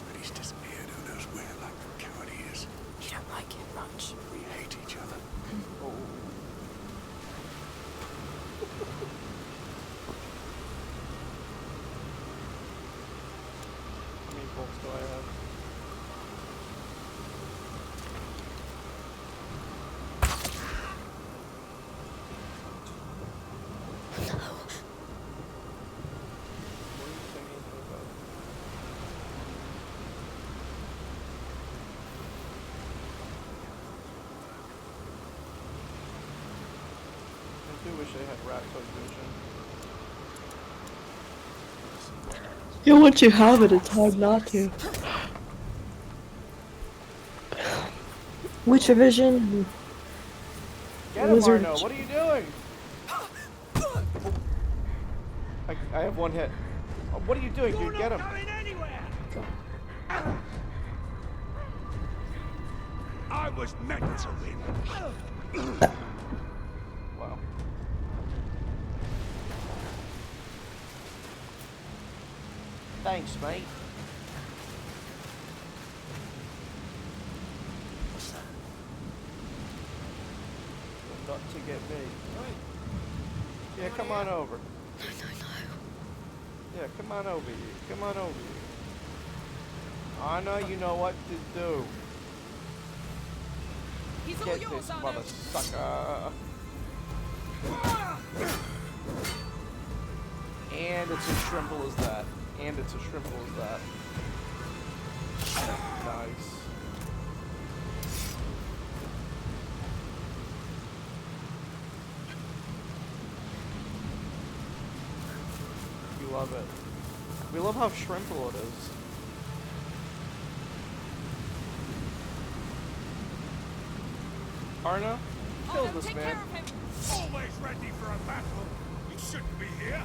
But he's disappeared who knows where, like the coward he is. You don't like him much. We hate each other. Oh. How many bolts do I have? What are you singing about? I do wish I had rat code vision. Yeah, once you have it, it's hard not to. Witcher vision. Get him, Wizard. Arno! What are you doing? I have one hit. Oh, what are you doing, dude? Get him! Going anywhere! I was meant to win. Wow. Thanks, mate. Not to get me. Yeah, come on over. No. Yeah, come on over here. Come on over here. I know you know what to do. He's all Get yours, this Arno. mother sucker. And it's as simple as that. And it's as simple as that. Nice. We love it. We love how shrimpable it is. Arna, kill Arno, this take man. care of him. Always ready for a battle. You shouldn't be here.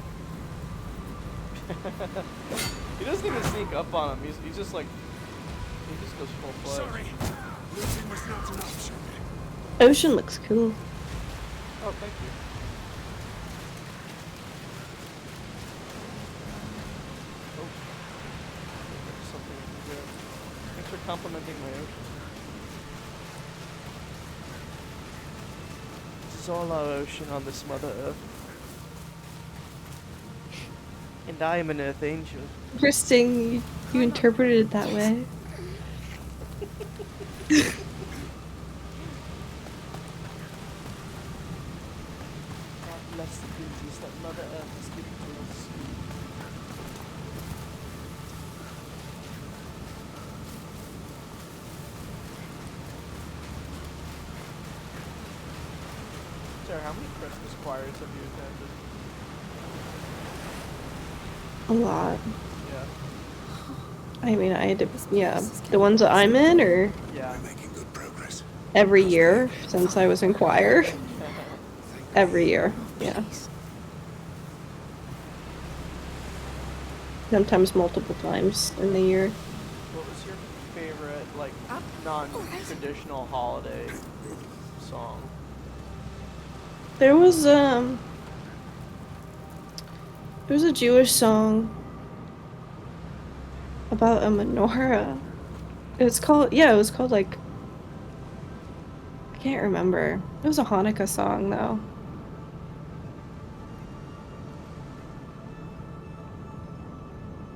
He doesn't even sneak up on him. He's just like, he just goes full fledged. Sorry. Losing was not an option. Ocean looks cool. Oh, thank you. Oh, there's something in there. Thanks for complimenting my ocean. This is all our ocean on this Mother Earth. And I am an Earth Angel. Interesting you interpreted it that way. God bless the beauties that Mother Earth has given to us. Sarah, how many Christmas choirs have you attended? A lot. Yeah. I mean, I had to, yeah. The ones that I'm in, or Yeah. We're making good progress. every year since I was in choir. Every year, yeah. Sometimes multiple times in the year. What was your favorite, like, non-traditional holiday song? There was a Jewish song about a menorah. It was called like, I can't remember. It was a Hanukkah song though.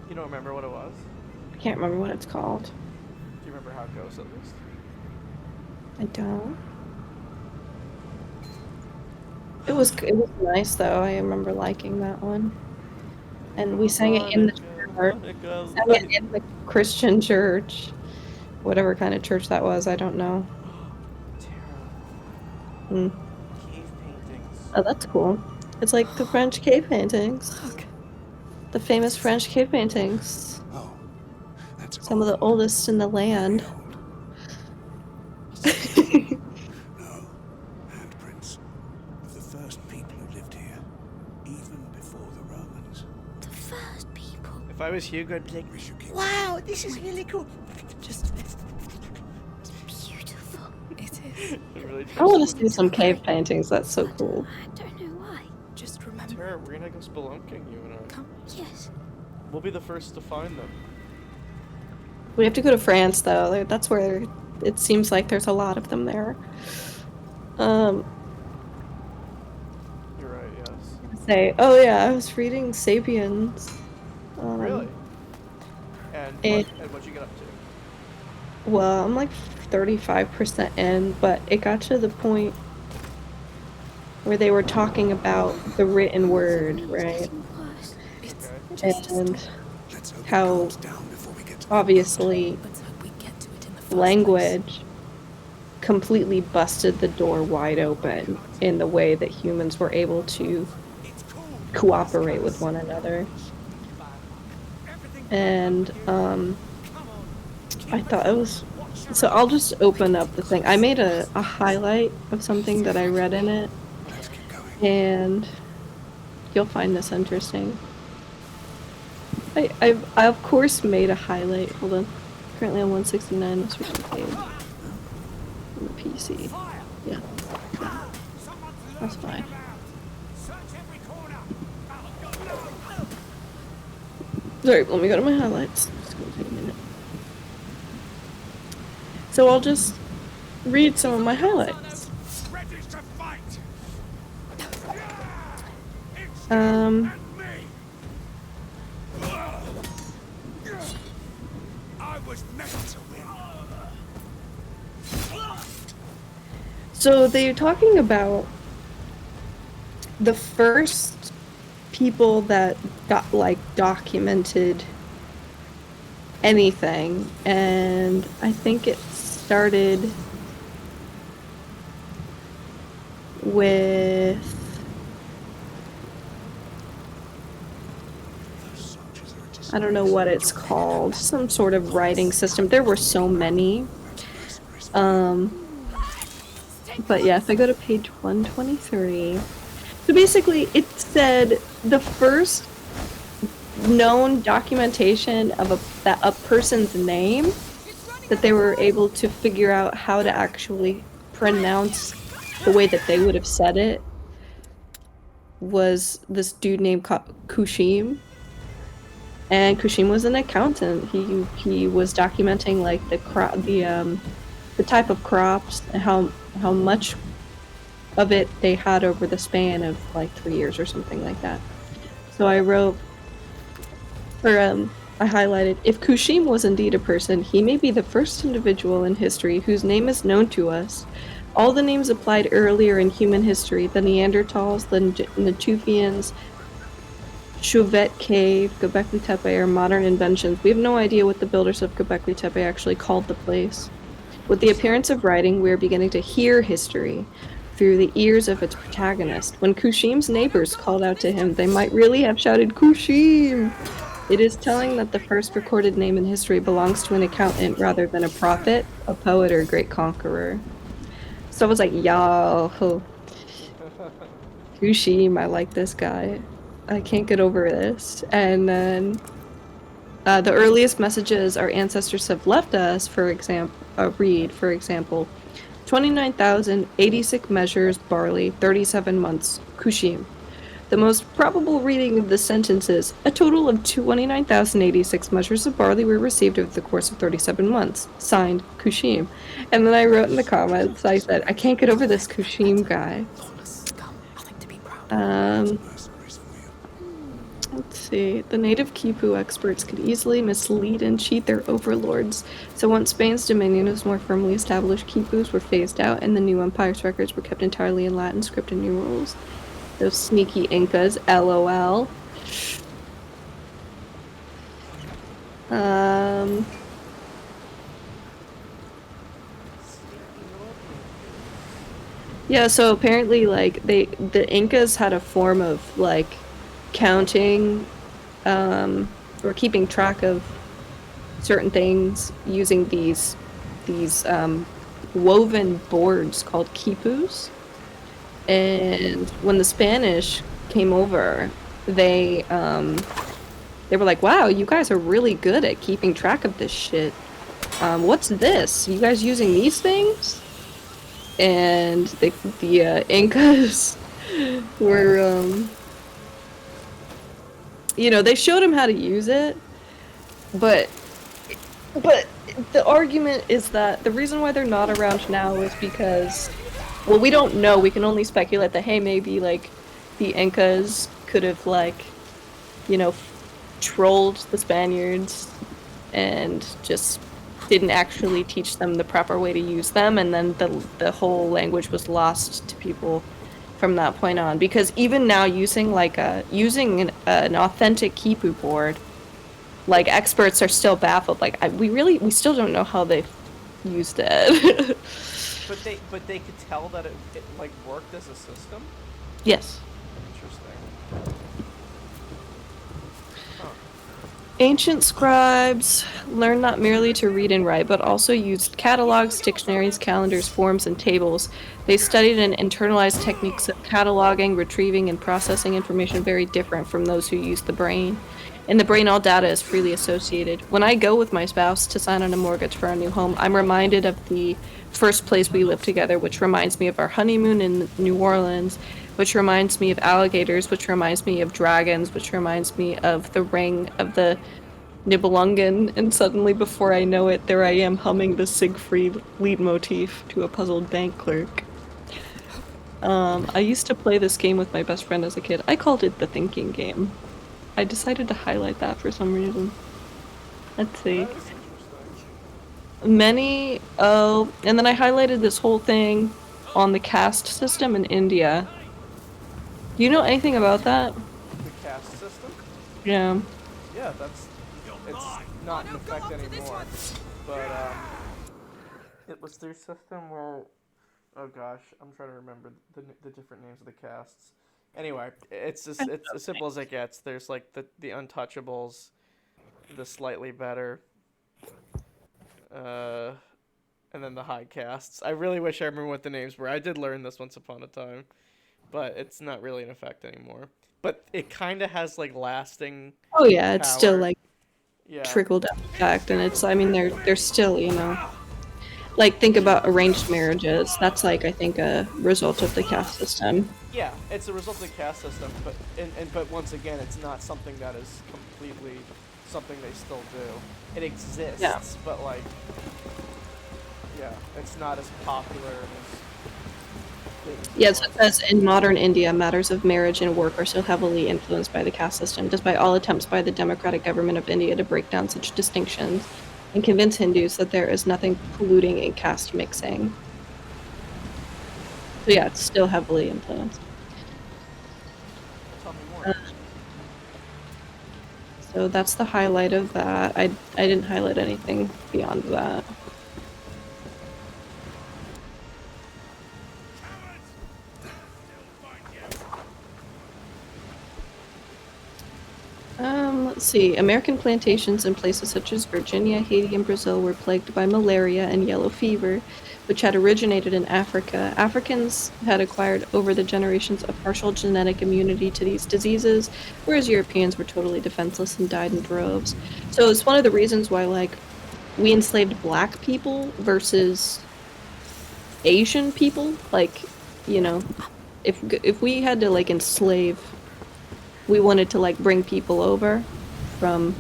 You don't remember what it was? I can't remember what it's called. remember how it goes, at least. I don't. It was nice though. I remember liking that one. And we sang it in the church. Sang it in the Christian church. Whatever kind of church that was, I don't know. Tara. Mm. Cave paintings. Oh, that's cool. It's like the French cave paintings. Look. The famous French cave paintings. Oh, that's Some of the oldest in the land. No, handprints of the first people who lived here, even before the Romans. The first people. If I was Hugo, I'd be like, We should keep wow, this is really cool. Just Beautiful. it is. It really I want to see some cave paintings. That's so cool. I don't know why. Just remember. Tara, we're gonna go spelunking, you and I. Come. Yes. We'll be the first to find them. We have to go to France though. That's where it seems like there's a lot of them there. You're right, yes. Oh yeah, I was reading *Sapiens*. Really? And it- what'd you get up to? Well, I'm like 35% in, but it got to the point where they were talking about the written word, right? It's Okay. just. And Let's hope it how calms down before we get to the obviously Let's hope we get to it in the first language completely busted the door wide open in the way that humans were able to cooperate with one another. And I thought it was, so I'll just open up the thing. I made a highlight of something that I read in it, Let's keep going. and you'll find this interesting. I of course made a highlight. Hold on. Currently on 169. Let's switch the page. On the PC. Yeah. That's fine. Sorry, let me go to my highlights. It's gonna take a minute. So I'll just read some of my highlights. I was meant to win. So they're talking about the first people that got like documented anything, and I think it started with I don't know what it's called, some sort of writing system. There were so many. But yeah, if I go to page 123. So basically it said the first known documentation of a person's name that they were able to figure out how to actually pronounce the way that they would have said it was this dude named Kushim. And Kushim was an accountant. He was documenting like the type of crops and how much of it they had over the span of like 3 years or something like that. So I wrote, or I highlighted, if Kushim was indeed a person, he may be the first individual in history whose name is known to us. All the names applied earlier in human history, the Neanderthals, the Natufians, Chauvet Cave, Göbekli Tepe are modern inventions. We have no idea what the builders of Göbekli Tepe actually called the place. With the appearance of writing, we are beginning to hear history through the ears of its protagonist. When Kushim's neighbors called out to him, they might really have shouted, Kushim! It is telling that the first recorded name in history belongs to an accountant rather than a prophet, a poet, or a great conqueror. So I was like, yo, Kushim, I like this guy. I can't get over this. And then the earliest messages our ancestors have left us, for example, 29,086 measures barley, 37 months, Kushim. The most probable reading of the sentence is, a total of 29,086 measures of barley were received over the course of 37 months. Signed, Kushim. And then I wrote in the comments, I said, I can't get over this Kushim guy. Let's see. The native Kipu experts could easily mislead and cheat their overlords. So once Spain's dominion was more firmly established, Kipus were phased out, and the new empire's records were kept entirely in Latin script and numerals. Those sneaky Incas, LOL. Yeah, so apparently, like, the Incas had a form of, like, counting, or keeping track of certain things using these woven boards called quipus. And when the Spanish came over, they were like, wow, you guys are really good at keeping track of this shit. What's this? You guys using these things? And the Incas were, you know, they showed him how to use it, but the argument is that the reason why they're not around now is because, well, we don't know. We can only speculate that, hey, maybe, like, the Incas could have, like, you know, trolled the Spaniards and just didn't actually teach them the proper way to use them, and then the whole language was lost to people from that point on. Because even now, using an authentic Kipu board, like, experts are still baffled. Like, we still don't know how they used it. But they could tell that it like worked as a system. Yes. Interesting. Huh. Ancient scribes learned not merely to read and write, but also used catalogs, dictionaries, calendars, forms, and tables. They studied and internalized techniques of cataloging, retrieving, and processing information very different from those who used the brain. In the brain, all data is freely associated. When I go with my spouse to sign on a mortgage for our new home, I'm reminded of the first place we lived together, which reminds me of our honeymoon in New Orleans, which reminds me of alligators, which reminds me of dragons, which reminds me of the ring of the Nibelungen, and suddenly, before I know it, there I am humming the Siegfried leitmotif to a puzzled bank clerk. I used to play this game with my best friend as a kid. I called it the thinking game. I decided to highlight that for some reason. Let's see. And then I highlighted this whole thing on the caste system in India. Do you know anything about that? The caste system? Yeah. Yeah, it's not in effect anymore. But it was their system where, oh gosh, I'm trying to remember the different names of the castes. Anyway, it's as simple as it gets. There's like the untouchables, the slightly better, and then the high castes. I really wish I remember what the names were. I did learn this once upon a time, but it's not really in effect anymore. But it kind of has like lasting. Oh yeah, it's power. still like Yeah. trickle down effect, and it's, I mean, they're still, you know, like, think about arranged marriages. That's like, I think, a result of the caste system. Yeah, it's a result of the caste system, but but once again, it's not something that is completely something they still do. It exists, Yeah. but like, yeah, it's not as popular as. Yes, it says in modern India, matters of marriage and work are still heavily influenced by the caste system, despite all attempts by the democratic government of India to break down such distinctions and convince Hindus that there is nothing polluting in caste mixing. So yeah, it's still heavily influenced. Tell me more. So that's the highlight of that. I didn't highlight anything beyond that. Let's see. American plantations in places such as Virginia, Haiti, and Brazil were plagued by malaria and yellow fever, which had originated in Africa. Africans had acquired over the generations a partial genetic immunity to these diseases, whereas Europeans were totally defenseless and died in droves. So it's one of the reasons why, like, we enslaved black people versus Asian people. Like, you know, if we had to, like, enslave, we wanted to, like, bring people over from,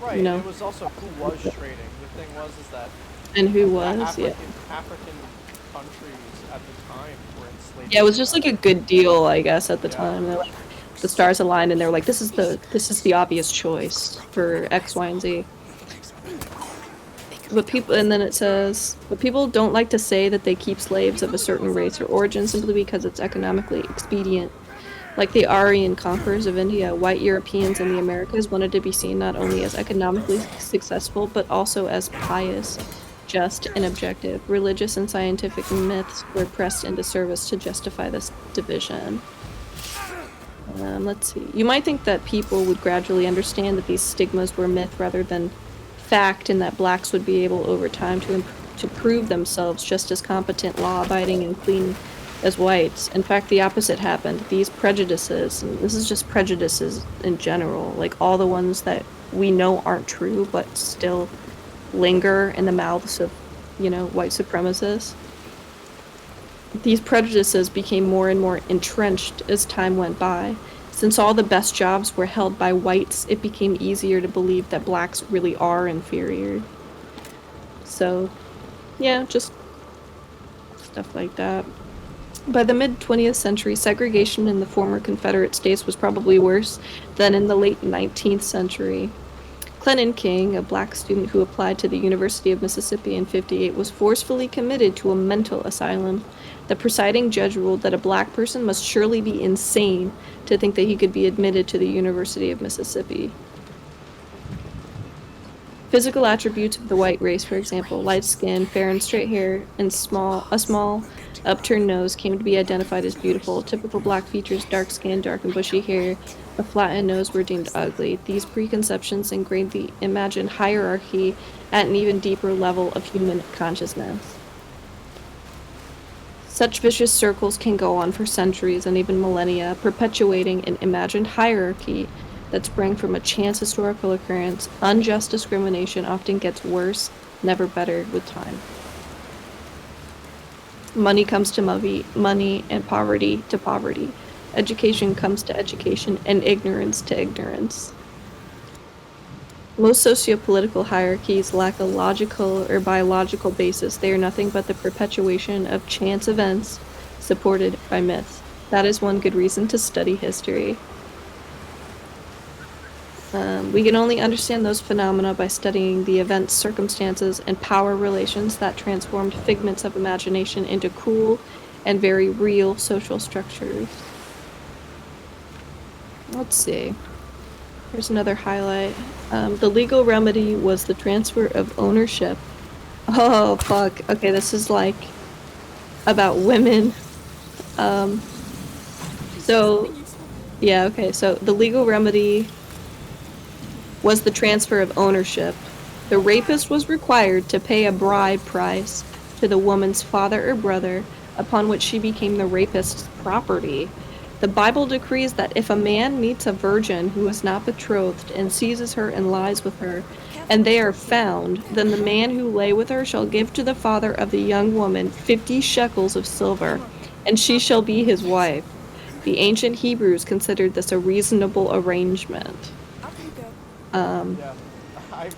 Right, you know. and it was also who was trading. The thing was is that And who was, yeah. African countries at the time were enslaved. Yeah, it was just like a good deal, I guess, at the Yeah. time. They're like, the stars align and they're like, this is the obvious choice for X, Y, and Z. But people, and then it says, but people don't like to say that they keep slaves of a certain race or origin simply because it's economically expedient. Like the Aryan conquerors of India, white Europeans in the Americas wanted to be seen not only as economically successful, but also as pious, just, and objective. Religious and scientific myths were pressed into service to justify this division. Let's see. You might think that people would gradually understand that these stigmas were myth rather than fact, and that blacks would be able over time to prove themselves just as competent, law-abiding, and clean as whites. In fact, the opposite happened. These prejudices, and this is just prejudices in general, like all the ones that we know aren't true but still linger in the mouths of, you know, white supremacists. These prejudices became more and more entrenched as time went by. Since all the best jobs were held by whites, it became easier to believe that blacks really are inferior. So, yeah, just stuff like that. By the mid-20th century, segregation in the former Confederate states was probably worse than in the late 19th century. Clennon King, a black student who applied to the University of Mississippi in '58, was forcefully committed to a mental asylum. The presiding judge ruled that a black person must surely be insane to think that he could be admitted to the University of Mississippi. Physical attributes of the white race, for example, light skin, fair and straight hair, and a small upturned nose came to be identified as beautiful. Typical black features, dark skin, dark and bushy hair, a flattened nose were deemed ugly. These preconceptions ingrained the imagined hierarchy at an even deeper level of human consciousness. Such vicious circles can go on for centuries and even millennia, perpetuating an imagined hierarchy that sprang from a chance historical occurrence. Unjust discrimination often gets worse, never better with time. Money comes to money, and poverty to poverty. Education comes to education, and ignorance to ignorance. Most sociopolitical hierarchies lack a logical or biological basis. They are nothing but the perpetuation of chance events supported by myths. That is one good reason to study history. We can only understand those phenomena by studying the events, circumstances, and power relations that transformed figments of imagination into cool and very real social structures. Let's see. Here's another highlight. The legal remedy was the transfer of ownership. Oh, fuck. Okay, this is like about women. So, yeah, okay, so the legal remedy was the transfer of ownership. The rapist was required to pay a bribe price to the woman's father or brother, upon which she became the rapist's property. The Bible decrees that if a man meets a virgin who is not betrothed and seizes her and lies with her, and they are found, then the man who lay with her shall give to the father of the young woman 50 shekels of silver, and she shall be his wife. The ancient Hebrews considered this a reasonable arrangement. Yeah, I've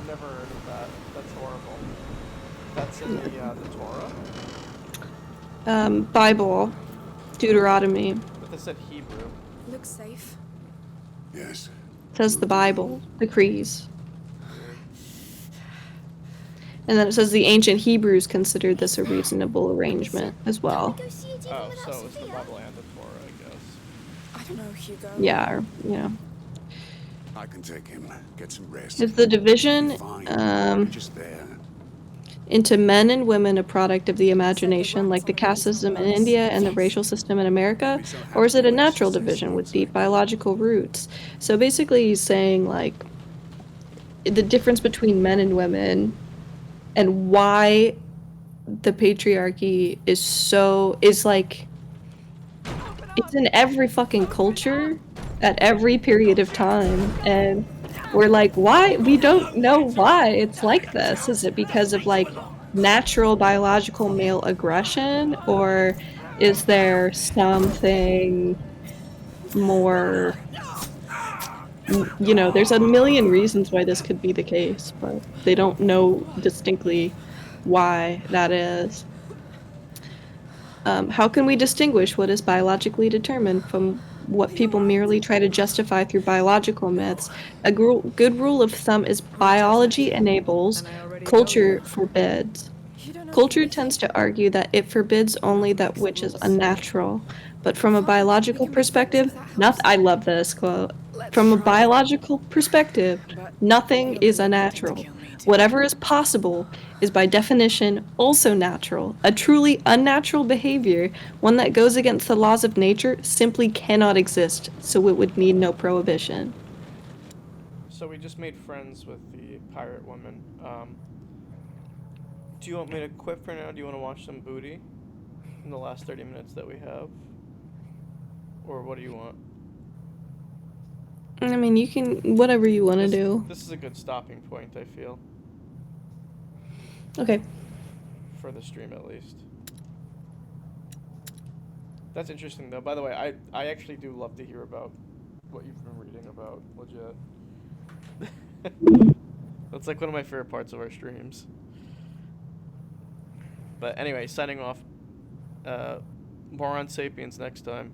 never heard of that. That's horrible. That's in the Torah? Bible, Deuteronomy. But they said Hebrew. Looks safe. Yes. Says the Bible decrees. And then it says the ancient Hebrews considered this a reasonable arrangement as well. Oh, so it's the Bible and the Torah, I guess. I don't know, Hugo. Yeah, or, you know. I can take him. Get some rest. Is the division Just there. into men and women a product of the imagination, like the caste system in India and the racial system in America? Or is it a natural division with deep biological roots? So basically he's saying, like, the difference between men and women and why the patriarchy is like, it's in every fucking culture at every period of time, and we're like, why? We don't know why it's like this. Is it because of like natural biological male aggression, or is there something more? You know, there's a million reasons why this could be the case, but they don't know distinctly why that is. How can we distinguish what is biologically determined from what people merely try to justify through biological myths. A good rule of thumb is biology enables, culture forbids. Culture tends to argue that it forbids only that which is unnatural, but from a biological perspective, I love this quote. From a biological perspective, nothing is unnatural. Whatever is possible is by definition also natural. A truly unnatural behavior, one that goes against the laws of nature, simply cannot exist, so it would need no prohibition. So we just made friends with the pirate woman. Do you want me to quit for now? Do you want to watch some booty in the last 30 minutes that we have? Or what do you want? I mean, you can, whatever you want to do. This is a good stopping point, I feel. Okay. For the stream, at least. That's interesting, though. By the way, I actually do love to hear about what you've been reading about, legit. That's like one of my favorite parts of our streams. But anyway, signing off. More on Sapiens next time.